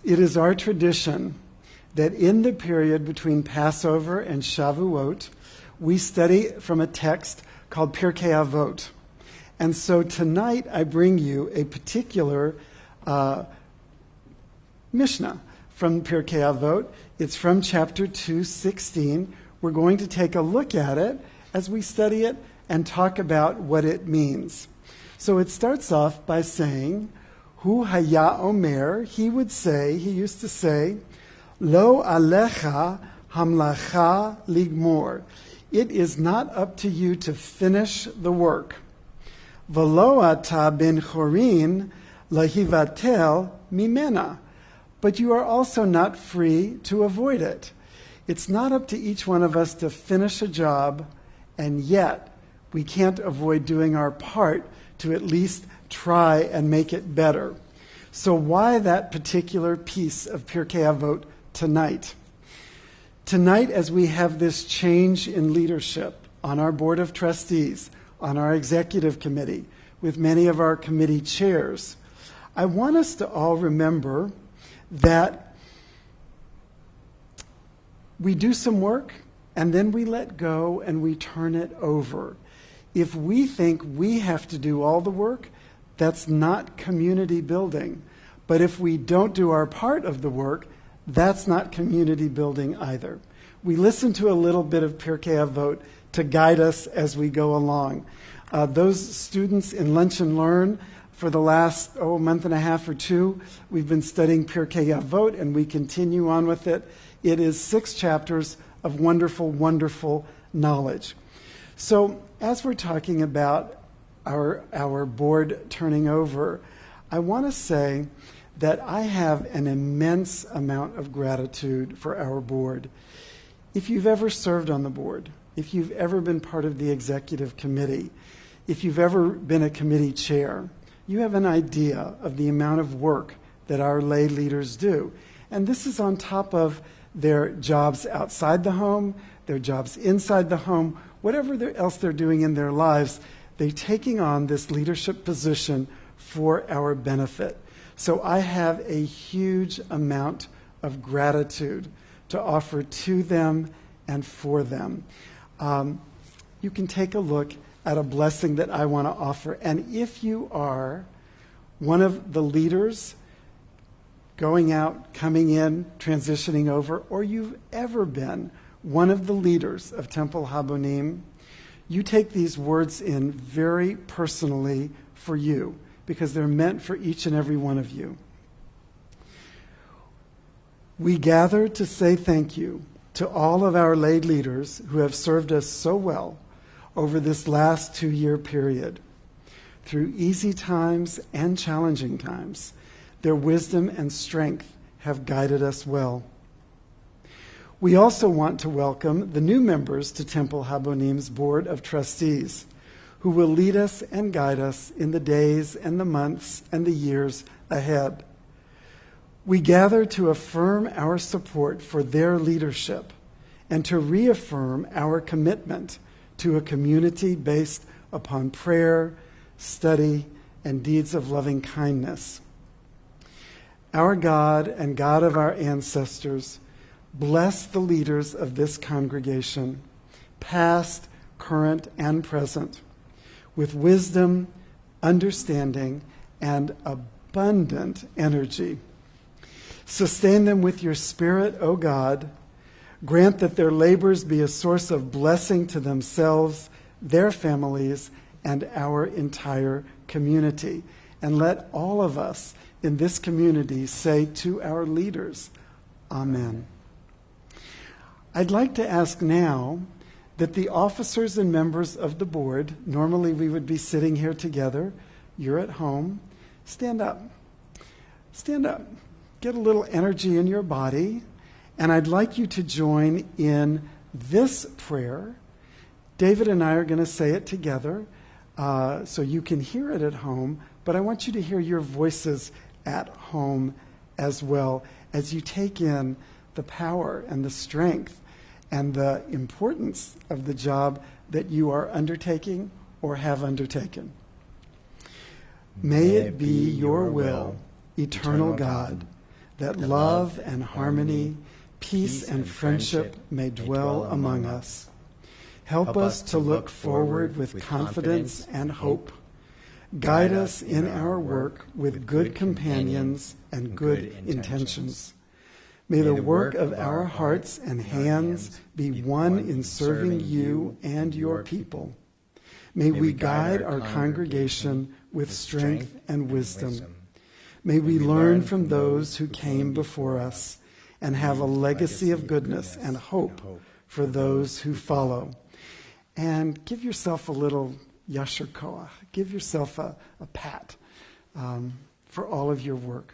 It is our tradition that in the period between Passover and Shavuot, we study from a text called Pirkei Avot. And so tonight I bring you a particular Mishnah from Pirkei Avot. It's from chapter 2:16. We're going to take a look at it as we study it and talk about what it means. So it starts off by saying, Hu haya omer, he used to say, Lo alecha hamlacha ligmor. It is not up to you to finish the work. V'lo ata ben chorin lahivatel mimena. But you are also not free to avoid it. It's not up to each one of us to finish a job, and yet we can't avoid doing our part to at least try and make it better. So why that particular piece of Pirkei Avot tonight? Tonight, as we have this change in leadership on our Board of Trustees, on our Executive Committee, with many of our committee chairs, I want us to all remember that we do some work and then we let go and we turn it over. If we think we have to do all the work, that's not community building. But if we don't do our part of the work, that's not community building either. We listen to a little bit of Pirkei Avot to guide us as we go along. Those students in Lunch and Learn, for the last month and a half or two, we've been studying Pirkei Avot, and we continue on with it. It is 6 chapters of wonderful, wonderful knowledge. So as we're talking about our board turning over, I want to say that I have an immense amount of gratitude for our board. If you've ever served on the board, if you've ever been part of the executive committee, if you've ever been a committee chair, you have an idea of the amount of work that our lay leaders do. And this is on top of their jobs outside the home, their jobs inside the home, whatever else they're doing in their lives, they're taking on this leadership position for our benefit. So I have a huge amount of gratitude to offer to them and for them. You can take a look at a blessing that I want to offer. And if you are one of the leaders going out, coming in, transitioning over, or you've ever been one of the leaders of Temple Habonim, you take these words in very personally for you, because they're meant for each and every one of you. We gather to say thank you to all of our lay leaders who have served us so well over this last 2-year period. Through easy times and challenging times, their wisdom and strength have guided us well. We also want to welcome the new members to Temple Habonim's Board of Trustees, who will lead us and guide us in the days and the months and the years ahead. We gather to affirm our support for their leadership and to reaffirm our commitment to a community based upon prayer, study, and deeds of loving kindness. Our God and God of our ancestors, bless the leaders of this congregation, past, current, and present, with wisdom, understanding, and abundant energy. Sustain them with your Spirit, O God. Grant that their labors be a source of blessing to themselves, their families, and our entire community. And let all of us in this community say to our leaders, Amen. I'd like to ask now that the officers and members of the board, normally we would be sitting here together, you're at home, stand up. Stand up. Get a little energy in your body, and I'd like you to join in this prayer. David and I are going to say it together so you can hear it at home, but I want you to hear your voices at home as well as you take in the power and the strength and the importance of the job that you are undertaking or have undertaken. May it be your will, eternal God, that love and harmony, peace and friendship may dwell among us. Help us to look forward with confidence and hope. Guide us in our work with good companions and good intentions. May the work of our hearts and hands be one in serving you and your people. May we guide our congregation with strength and wisdom. May we learn from those who came before us and have a legacy of goodness and hope for those who follow. And give yourself a little Yasher Koach. Give yourself a pat for all of your work.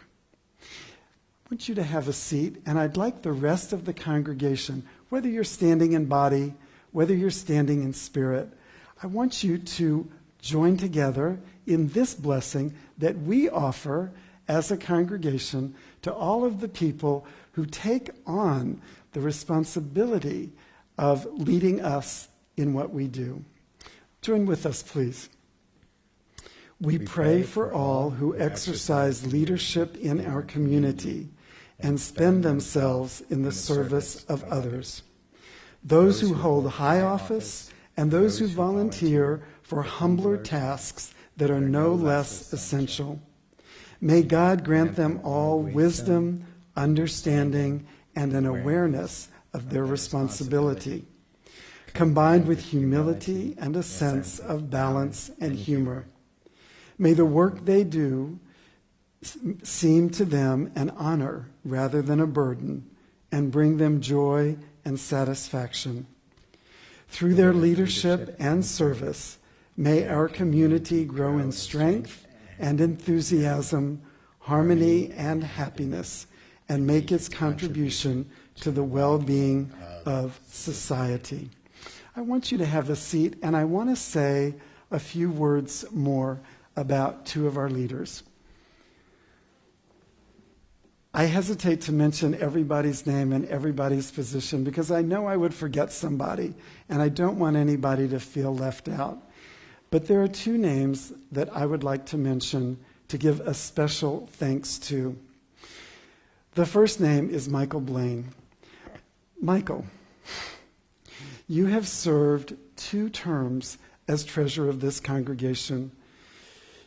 I want you to have a seat, and I'd like the rest of the congregation, whether you're standing in body, whether you're standing in spirit, I want you to join together in this blessing that we offer as a congregation to all of the people who take on the responsibility of leading us in what we do. Join with us, please. We pray for all who exercise leadership in our community and spend themselves in the service of others. Those who hold high office and those who volunteer for humbler tasks that are no less essential. May God grant them all wisdom, understanding, and an awareness of their responsibility, combined with humility and a sense of balance and humor. May the work they do seem to them an honor rather than a burden, and bring them joy and satisfaction. Through their leadership and service, may our community grow in strength and enthusiasm, harmony and happiness, and make its contribution to the well-being of society. I want you to have a seat, and I want to say a few words more about two of our leaders. I hesitate to mention everybody's name and everybody's position because I know I would forget somebody, and I don't want anybody to feel left out. But there are two names that I would like to mention to give a special thanks to. The first name is Michael Blaine. Michael, you have served 2 terms as treasurer of this congregation.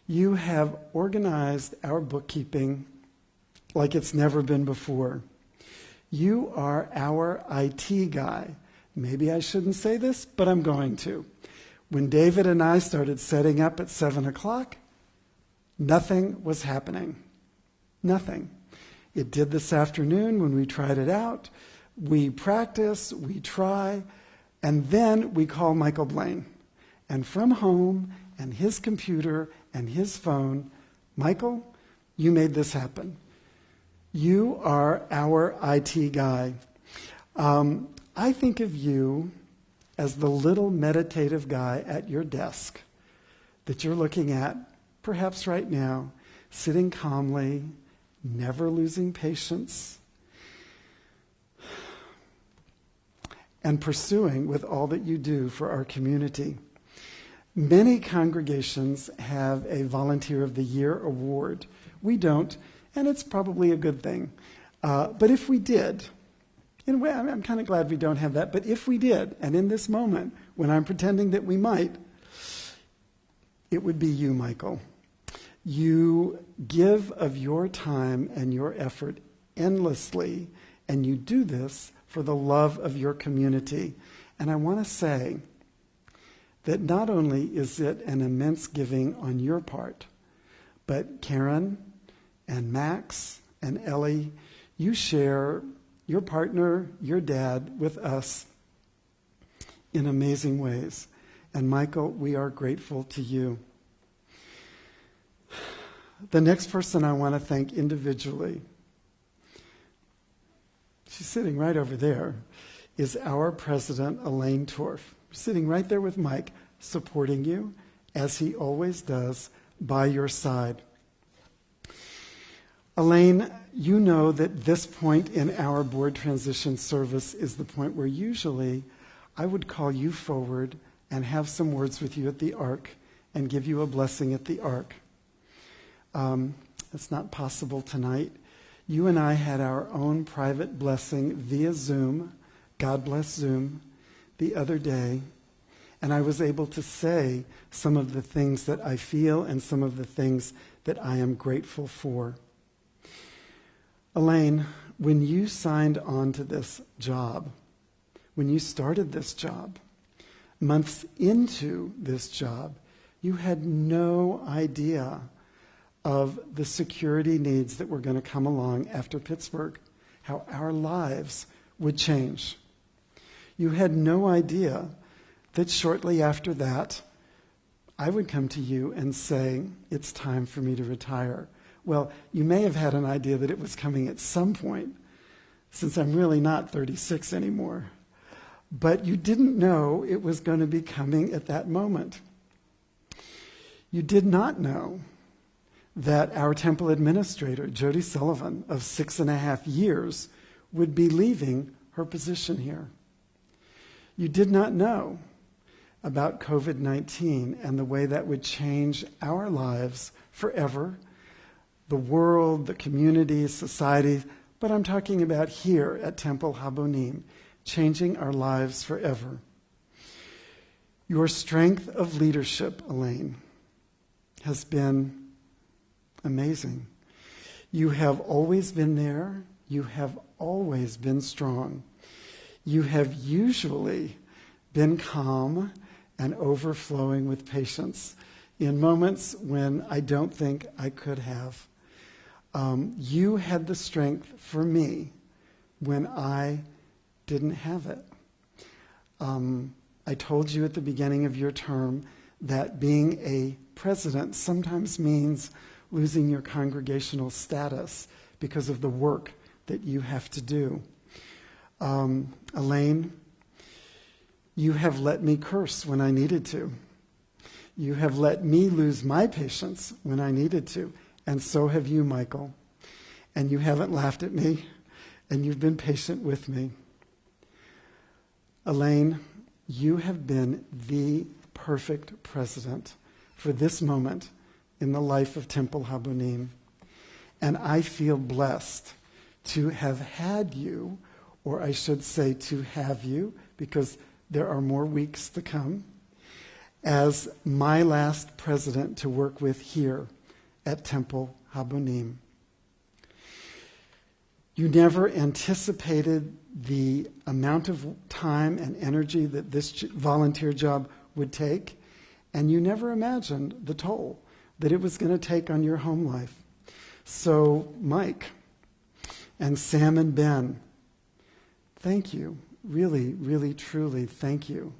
You have organized our bookkeeping like it's never been before. You are our IT guy. Maybe I shouldn't say this, but I'm going to. When David and I started setting up at 7 o'clock, nothing was happening. Nothing. It did this afternoon when we tried it out. We practice, we try, and then we call Michael Blaine. And from home and his computer and his phone, Michael, you made this happen. You are our IT guy. I think of you as the little meditative guy at your desk that you're looking at, perhaps right now, sitting calmly, never losing patience, and pursuing with all that you do for our community. Many congregations have a Volunteer of the Year award. We don't, and it's probably a good thing. But if we did, in a way, I'm kind of glad we don't have that, but if we did, and in this moment, when I'm pretending that we might, it would be you, Michael. You give of your time and your effort endlessly, and you do this for the love of your community. And I want to say that not only is it an immense giving on your part, but Karen and Max and Ellie, you share your partner, your dad, with us in amazing ways. And Michael, we are grateful to you. The next person I want to thank individually, she's sitting right over there, is our president, Elaine Torf, sitting right there with Mike, supporting you, as he always does, by your side. Elaine, you know that this point in our board transition service is the point where usually I would call you forward and have some words with you at the Ark and give you a blessing at the Ark. It's not possible tonight. You and I had our own private blessing via Zoom, God bless Zoom, the other day, and I was able to say some of the things that I feel and some of the things that I am grateful for. Elaine, when you signed on to this job, when you started this job, months into this job, you had no idea of the security needs that were going to come along after Pittsburgh, how our lives would change. You had no idea that shortly after that, I would come to you and say, it's time for me to retire. Well, you may have had an idea that it was coming at some point, since I'm really not 36 anymore. But you didn't know it was going to be coming at that moment. You did not know that our temple administrator, Jody Sullivan, of 6.5 years, would be leaving her position here. You did not know about COVID-19 and the way that would change our lives forever, the world, the community, society, but I'm talking about here at Temple Habonim, changing our lives forever. Your strength of leadership, Elaine, has been amazing. You have always been there. You have always been strong. You have usually been calm and overflowing with patience in moments when I don't think I could have. You had the strength for me when I didn't have it. I told you at the beginning of your term that being a president sometimes means losing your congregational status because of the work that you have to do. Elaine, you have let me curse when I needed to. You have let me lose my patience when I needed to. And so have you, Michael. And you haven't laughed at me, and you've been patient with me. Elaine, you have been the perfect president for this moment in the life of Temple Habonim. And I feel blessed to have had you, or I should say to have you, because there are more weeks to come, as my last president to work with here at Temple Habonim. You never anticipated the amount of time and energy that this volunteer job would take, and you never imagined the toll that it was going to take on your home life. So, Mike and Sam and Ben, thank you. Really, really, truly thank you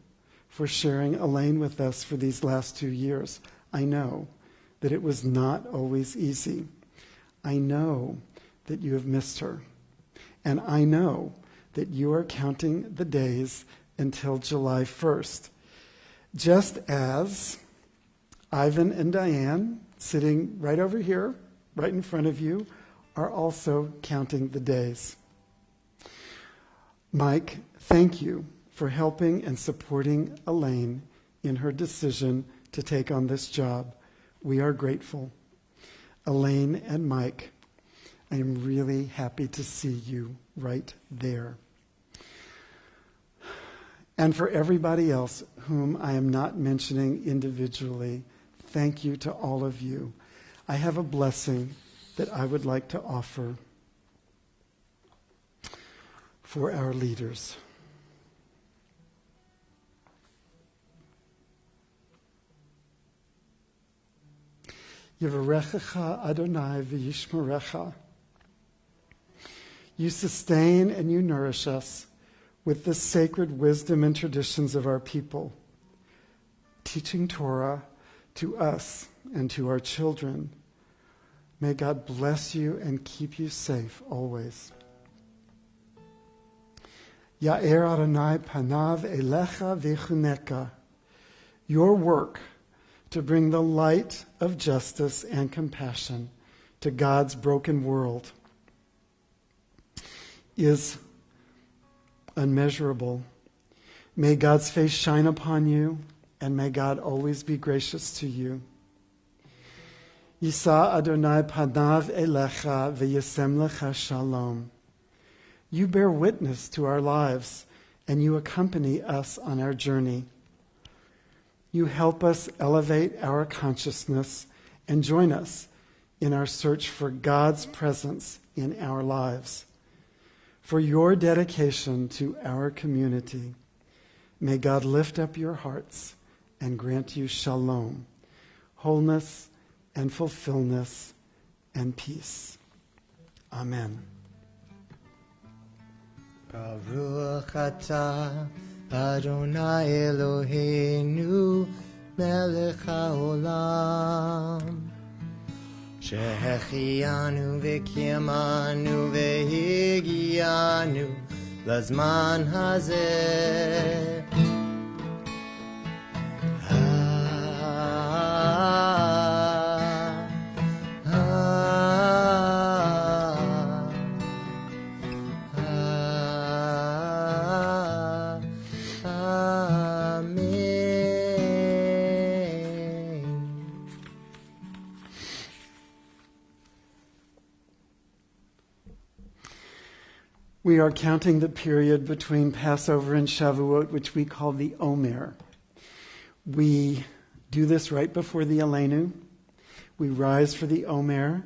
for sharing Elaine with us for these last 2 years. I know that it was not always easy. I know that you have missed her. And I know that you are counting the days until July 1st. Just as Ivan and Diane, sitting right over here, right in front of you, are also counting the days. Mike, thank you for helping and supporting Elaine in her decision to take on this job. We are grateful. Elaine and Mike, I am really happy to see you right there. And for everybody else whom I am not mentioning individually, thank you to all of you. I have a blessing that I would like to offer for our leaders. Yevarechecha Adonai v'yishmerecha. You sustain and you nourish us with the sacred wisdom and traditions of our people, teaching Torah to us and to our children. May God bless you and keep you safe always. Ya'er Adonai panav elecha v'chuneka. Your work to bring the light of justice and compassion to God's broken world is unmeasurable. May God's face shine upon you, and may God always be gracious to you. Yisa Adonai panav elecha v'yasem lecha shalom. You bear witness to our lives, and you accompany us on our journey. You help us elevate our consciousness and join us in our search for God's presence in our lives. For your dedication to our community, may God lift up your hearts and grant you shalom, wholeness and fulfillment and peace. Amen. Baruch atah Adonai Eloheinu melech haolam. Shehechianu v'kiyamanu v'higianu lazman hazeh. We are counting the period between Passover and Shavuot, which we call the Omer. We do this right before the Aleinu. We rise for the Omer.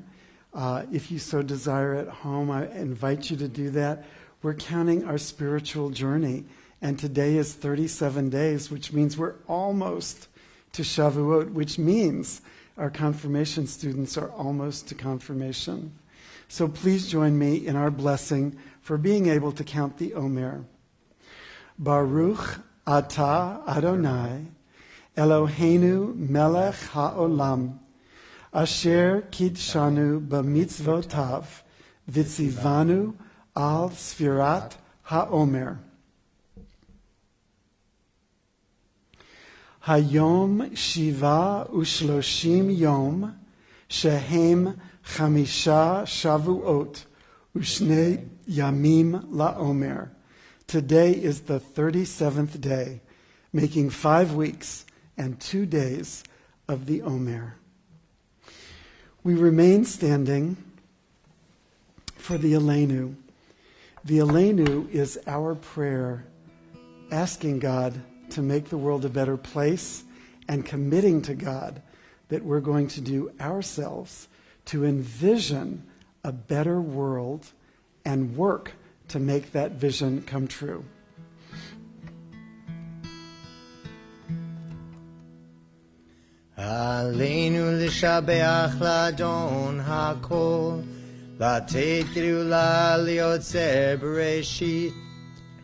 If you so desire at home, I invite you to do that. We're counting our spiritual journey, and today is 37 days, which means we're almost to Shavuot, which means our confirmation students are almost to confirmation. So please join me in our blessing for being able to count the Omer. Baruch atah Adonai, Eloheinu melech haolam, asher kidshanu b'mitzvotav, v'tzivanu al sfirat haomer. Hayom shiva ushloshim yom, shehem chamisha shavuot, Ushnei Yamim LaOmer. Today is the 37th day, making 5 weeks and 2 days of the Omer. We remain standing for the Aleinu. The Aleinu is our prayer, asking God to make the world a better place and committing to God that we're going to do ourselves to envision a better world and work to make that vision come true. Aleinu l'shabeach l'adon hakol, לתת גאולה ליוצר בראשית,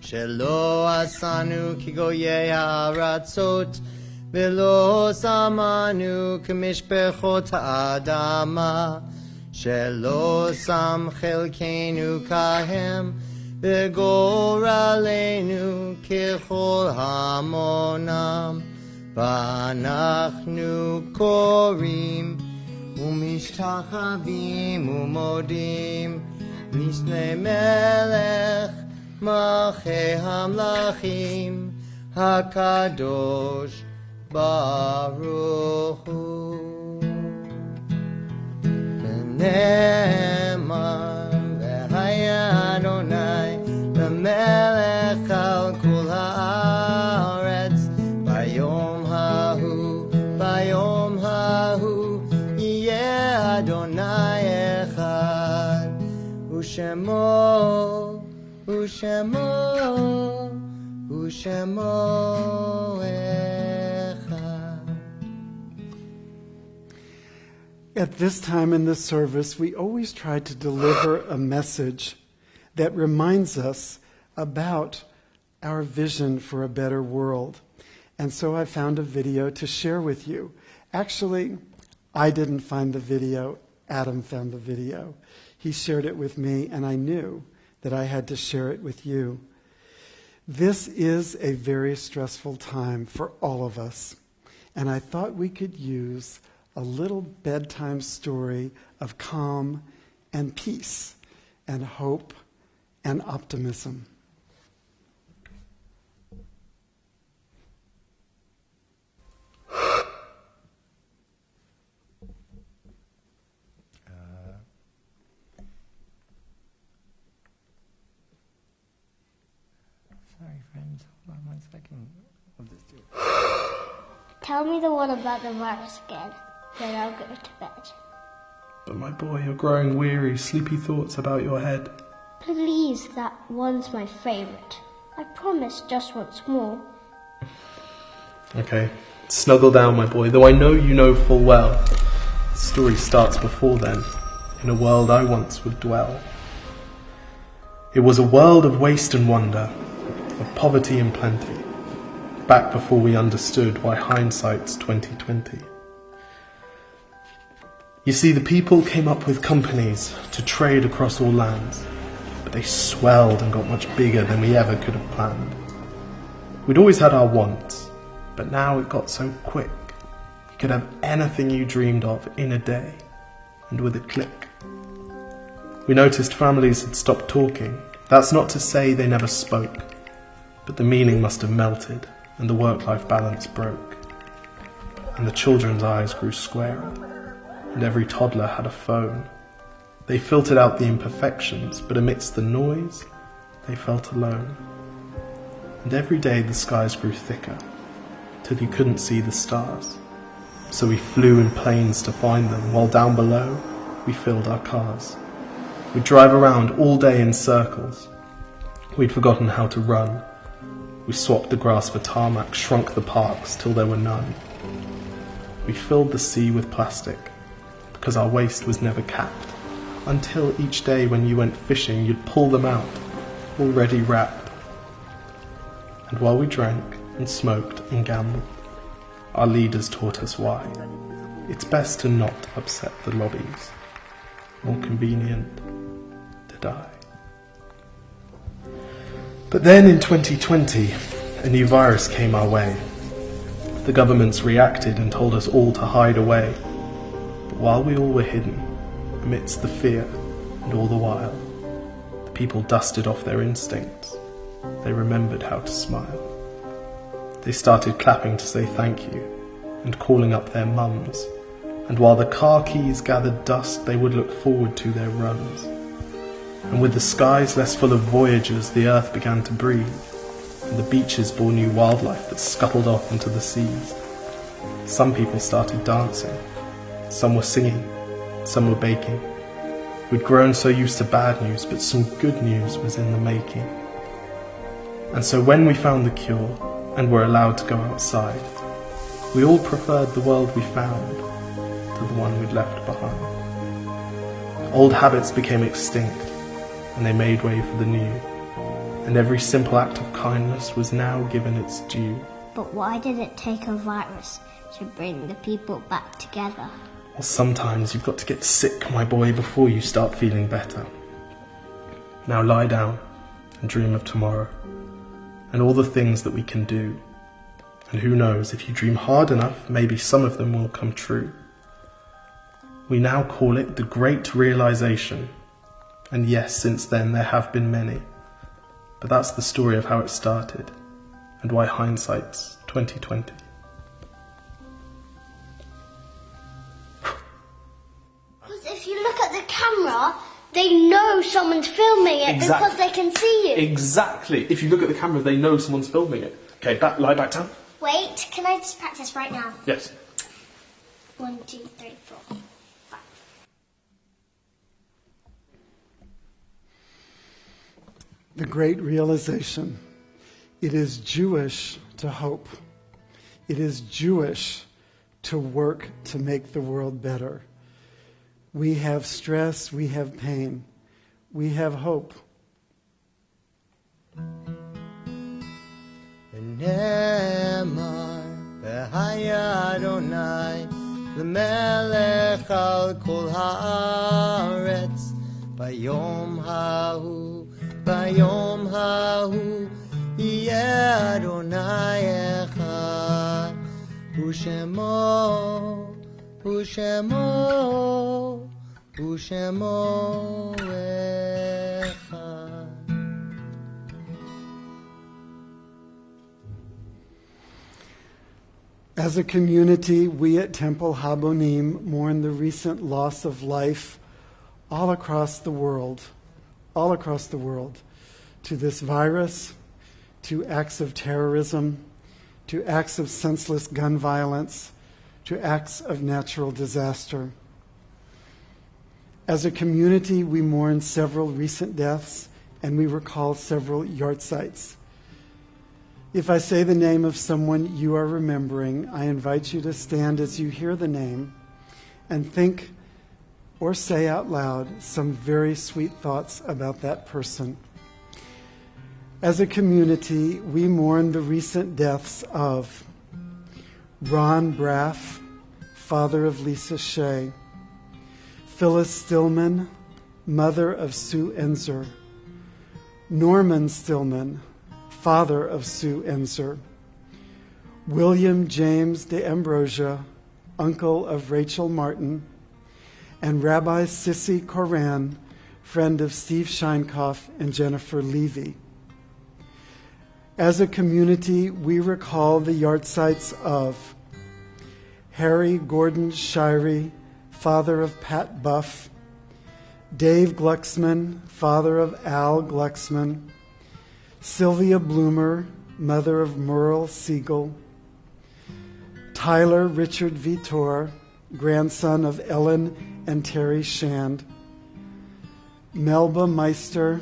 שלא עשנו כגויי הארצות, ולא שמנו כמשפחות האדמה, שלא שם חלקנו כהם, וגורלנו ככל המונם, ואנחנו קוראים ומשתחווים ומודים לפני מלך מלכי המלכים הקדוש ברוך הוא. ונאמר והיה אדוני למלך על כל הארץ ביום ההוא יהיה אדוני אחד ושמו אחד. At this time in the service, we always try to deliver a message that reminds us about our vision for a better world. And so I found a video to share with you. Actually, I didn't find the video. Adam found the video. He shared it with me, and I knew that I had to share it with you. This is a very stressful time for all of us, and I thought we could use a little bedtime story of calm and peace and hope and optimism. Sorry, friends. Hold on 1 second. I'll just do it. Tell me the one about the virus again, then I'll go to bed. But my boy, you're growing weary, sleepy thoughts about your head. Please, that one's my favorite. I promise just once more. Okay, snuggle down, my boy, though I know you know full well. The story starts before then, in a world I once would dwell. It was a world of waste and wonder, of poverty and plenty. back before we understood why hindsight's 2020. You see, the people came up with companies to trade across all lands, but they swelled and got much bigger than we ever could have planned. We'd always had our wants, but now it got so quick. You could have anything you dreamed of in a day, and with a click. We noticed families had stopped talking. That's not to say they never spoke, but the meaning must have melted, and the work-life balance broke. And the children's eyes grew squarer, and every toddler had a phone. They filtered out the imperfections, but amidst the noise, they felt alone. And every day the skies grew thicker, till you couldn't see the stars. So we flew in planes to find them, while down below we filled our cars. We'd drive around all day in circles. We'd forgotten how to run. We swapped the grass for tarmac, shrunk the parks till there were none. We filled the sea with plastic, because our waste was never capped, until each day when you went fishing you'd pull them out, already wrapped. And while we drank and smoked and gambled, our leaders taught us why. It's best to not upset the lobbies. More convenient to die. But then in 2020, a new virus came our way. The governments reacted and told us all to hide away. But while we all were hidden, amidst the fear and all the while, the people dusted off their instincts. They remembered how to smile. They started clapping to say thank you and calling up their mums. And while the car keys gathered dust, they would look forward to their runs. And with the skies less full of voyagers, the earth began to breathe, and the beaches bore new wildlife that scuttled off into the seas. Some people started dancing, some were singing, some were baking. We'd grown so used to bad news, but some good news was in the making. And so when we found the cure, and were allowed to go outside, we all preferred the world we found to the one we'd left behind. Old habits became extinct, and they made way for the new, and every simple act of kindness was now given its due. But why did it take a virus to bring the people back together? Well, sometimes you've got to get sick, my boy, before you start feeling better. Now lie down and dream of tomorrow, and all the things that we can do. And who knows, if you dream hard enough, maybe some of them will come true. We now call it the Great Realization. And yes, since then there have been many. But that's the story of how it started, and why hindsight's 2020. Because if you look at the camera, they know someone's filming it because they can see you. Exactly. If you look at the camera, they know someone's filming it. Okay, lie back down. Wait, can I just practice right now? Yes. 1, 2, 3, 4, 5. The Great Realization. It is Jewish to hope. It is Jewish to work to make the world better. We have stress, we have pain, we have hope. Ne'emar v'haya Adonai l'melech al kol haaretz bayom hahu yeh Adonai echad u'shemo echad. As a community, we at Temple Habonim mourn the recent loss of life all across the world, to this virus, to acts of terrorism, to acts of senseless gun violence, to acts of natural disaster. As a community, we mourn several recent deaths, and we recall several yartzites. If I say the name of someone you are remembering, I invite you to stand as you hear the name and think or say out loud some very sweet thoughts about that person. As a community, we mourn the recent deaths of Ron Braff, father of Lisa Shea, Phyllis Stillman, mother of Sue Enzer, Norman Stillman, father of Sue Enzer, William James de Ambrosia, uncle of Rachel Martin, and Rabbi Sissy Koran, friend of Steve Scheinkoff and Jennifer Levy. As a community, we recall the yahrzeits of Harry Gordon Shirey, father of Pat Buff, Dave Glucksman, father of Al Glucksman, Sylvia Bloomer, mother of Merle Siegel, Tyler Richard Vitor, grandson of Ellen and Terry Shand, Melba Meister,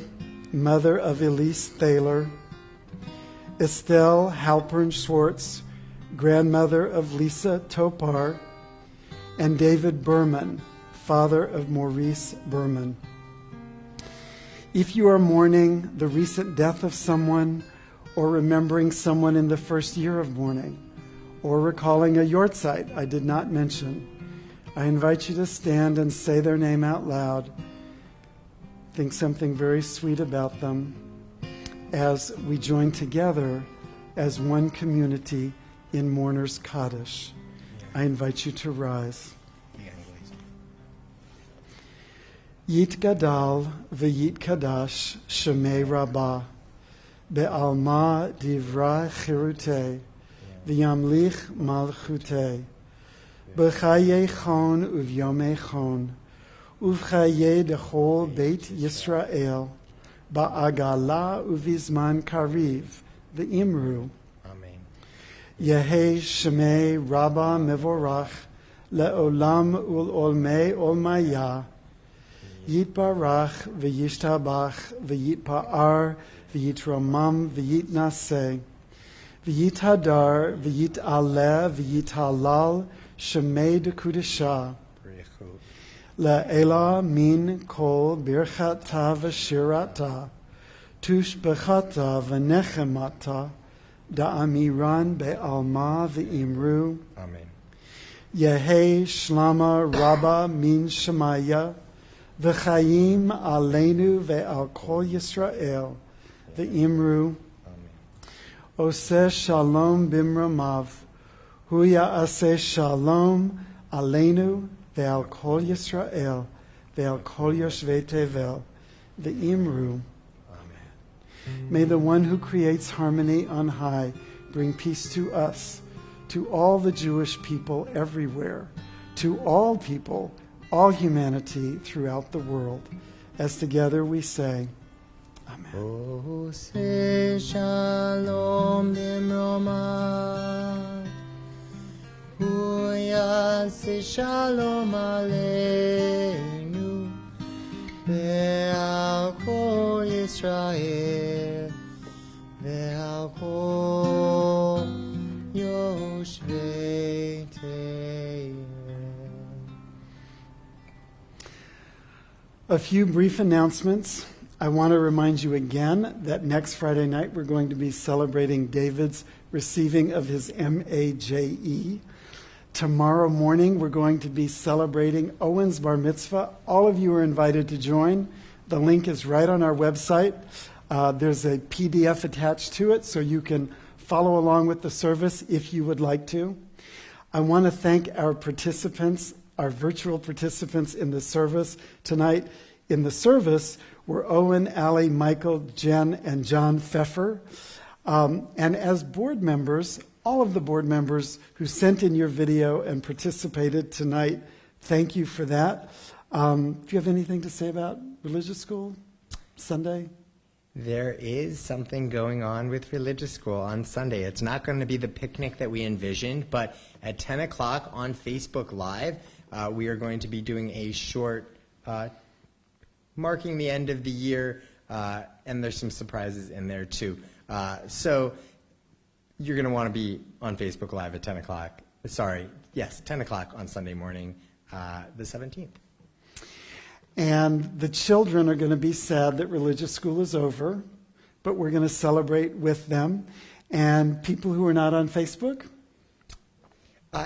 mother of Elise Thaler, Estelle Halpern Schwartz, grandmother of Lisa Topar, and David Berman, father of Maurice Berman. If you are mourning the recent death of someone, or remembering someone in the first year of mourning, or recalling a yahrzeit I did not mention, I invite you to stand and say their name out loud. Think something very sweet about them as we join together as one community in Mourner's Kaddish. I invite you to rise. Yit Gadal v'yit Kadash Shemei Rabbah Be'alma Divra Chirutei V'yamlich Malchutei B'chayei Chon Uv'yomei Chon Uv'chayei Dechol Beit Yisrael Ba'agala Uv'izman Kariv V'imru Yehei Shemei Rabbah Mevorach Le'olam Ul'olmei Olmaya Yitbarach v'yishtabach v'yitpa'ar v'yitramam v'yitnaseh v'yithadar v'yitaleh v'yithalal shemei dekudesha le'ela min kol birchata v'shirata tushbechata v'nechemata da'amiran be'alma v'imru Yehei shlama rabba min shemaya V'chayim aleinu ve'al kol Yisrael ve'imru Oseh shalom bimramav Hu ya'aseh shalom aleinu ve'al kol Yisrael ve'al kol yoshvei tevel ve'imru May the one who creates harmony on high bring peace to us, to all the Jewish people everywhere, to all people, all humanity throughout the world. As together we say, Amen. Oseh shalom b'mromav Hu yaseh shalom aleinu ve'al kol Yisrael ve'al kol yoshvei tevel. A few brief announcements. I want to remind you again that next Friday night we're going to be celebrating David's receiving of his MAJE. Tomorrow morning we're going to be celebrating Owen's bar mitzvah. All of you are invited to join. The link is right on our website. There's a PDF attached to it so you can follow along with the service if you would like to. I want to thank our participants, our virtual participants in the service tonight. In the service were Owen, Allie, Michael, Jen, and John Pfeffer. And as board members, all of the board members who sent in your video and participated tonight, thank you for that. Do you have anything to say about religious school Sunday? There is something going on with religious school on Sunday. It's not going to be the picnic that we envisioned, but at 10 o'clock on Facebook Live, we are going to be doing a short marking the end of the year, and there's some surprises in there too. So you're going to want to be on Facebook Live at 10 o'clock. 10 o'clock on Sunday morning, the 17th. And the children are going to be sad that religious school is over. but we're going to celebrate with them. And people who are not on Facebook?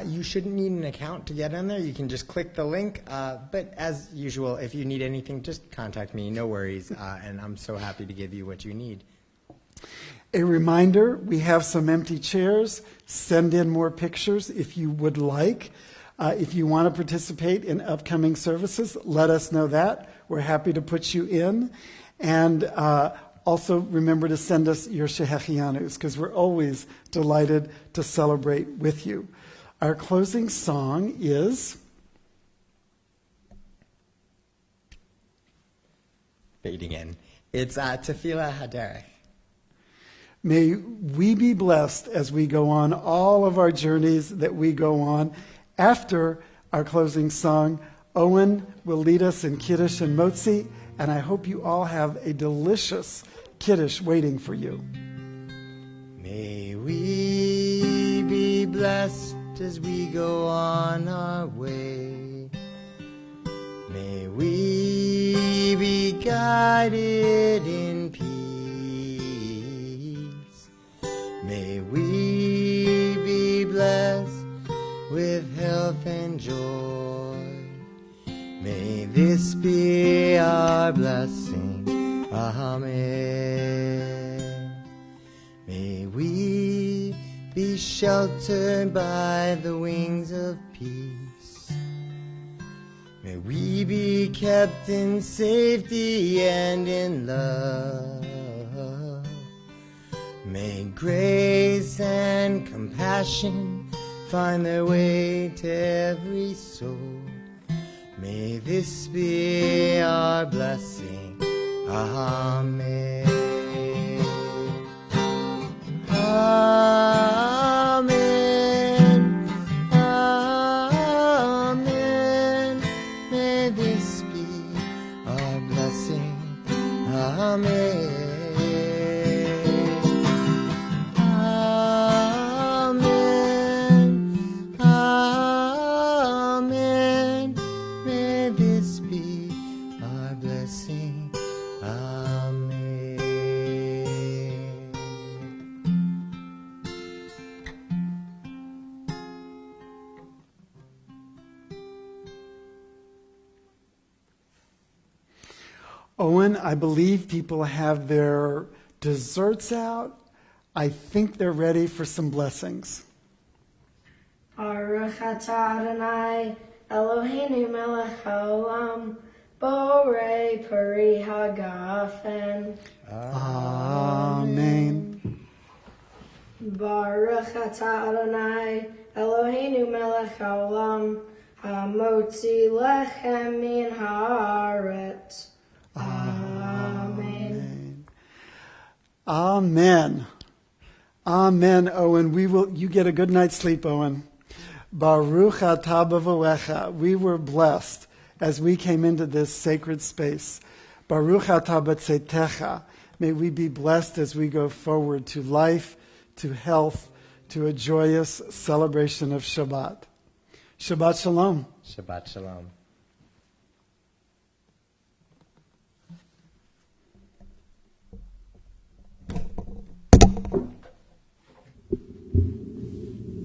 You shouldn't need an account to get in there. You can just click the link. But as usual, if you need anything, just contact me. No worries. And I'm so happy to give you what you need. A reminder, we have some empty chairs. Send in more pictures if you would like. If you want to participate in upcoming services, let us know that. We're happy to put you in. And also remember to send us your Shehechianus, because we're always delighted to celebrate with you. Our closing song is... Fading in. It's Tefillah Haderech. May we be blessed as we go on all of our journeys that we go on. After our closing song, Owen will lead us in Kiddush and Motzi, and I hope you all have a delicious Kiddush waiting for you. May we be blessed as we go on our way. May we be guided in peace. May we be blessed with health and joy. May this be our blessing. Amen. May we be sheltered by the wings of peace. May we be kept in safety and in love. May grace and compassion find their way to every soul. May this be our blessing. Amen. Amen. Amen. May this be our blessing. Amen. Amen. Amen. May this be our blessing. Amen. Owen, I believe people have their desserts out. I think they're ready for some blessings. Baruch atah Adonai Eloheinu melech haolam borei peri hagafen. Amen. Baruch atah Adonai Eloheinu melech haolam hamotzi lechem min haaretz. Amen. Amen. Amen, Owen. You get a good night's sleep, Owen. Baruch atah b'voecha. We were blessed as we came into this sacred space. Baruch atah b'tzetecha. May we be blessed as we go forward to life, to health, to a joyous celebration of Shabbat. Shabbat shalom. Shabbat shalom.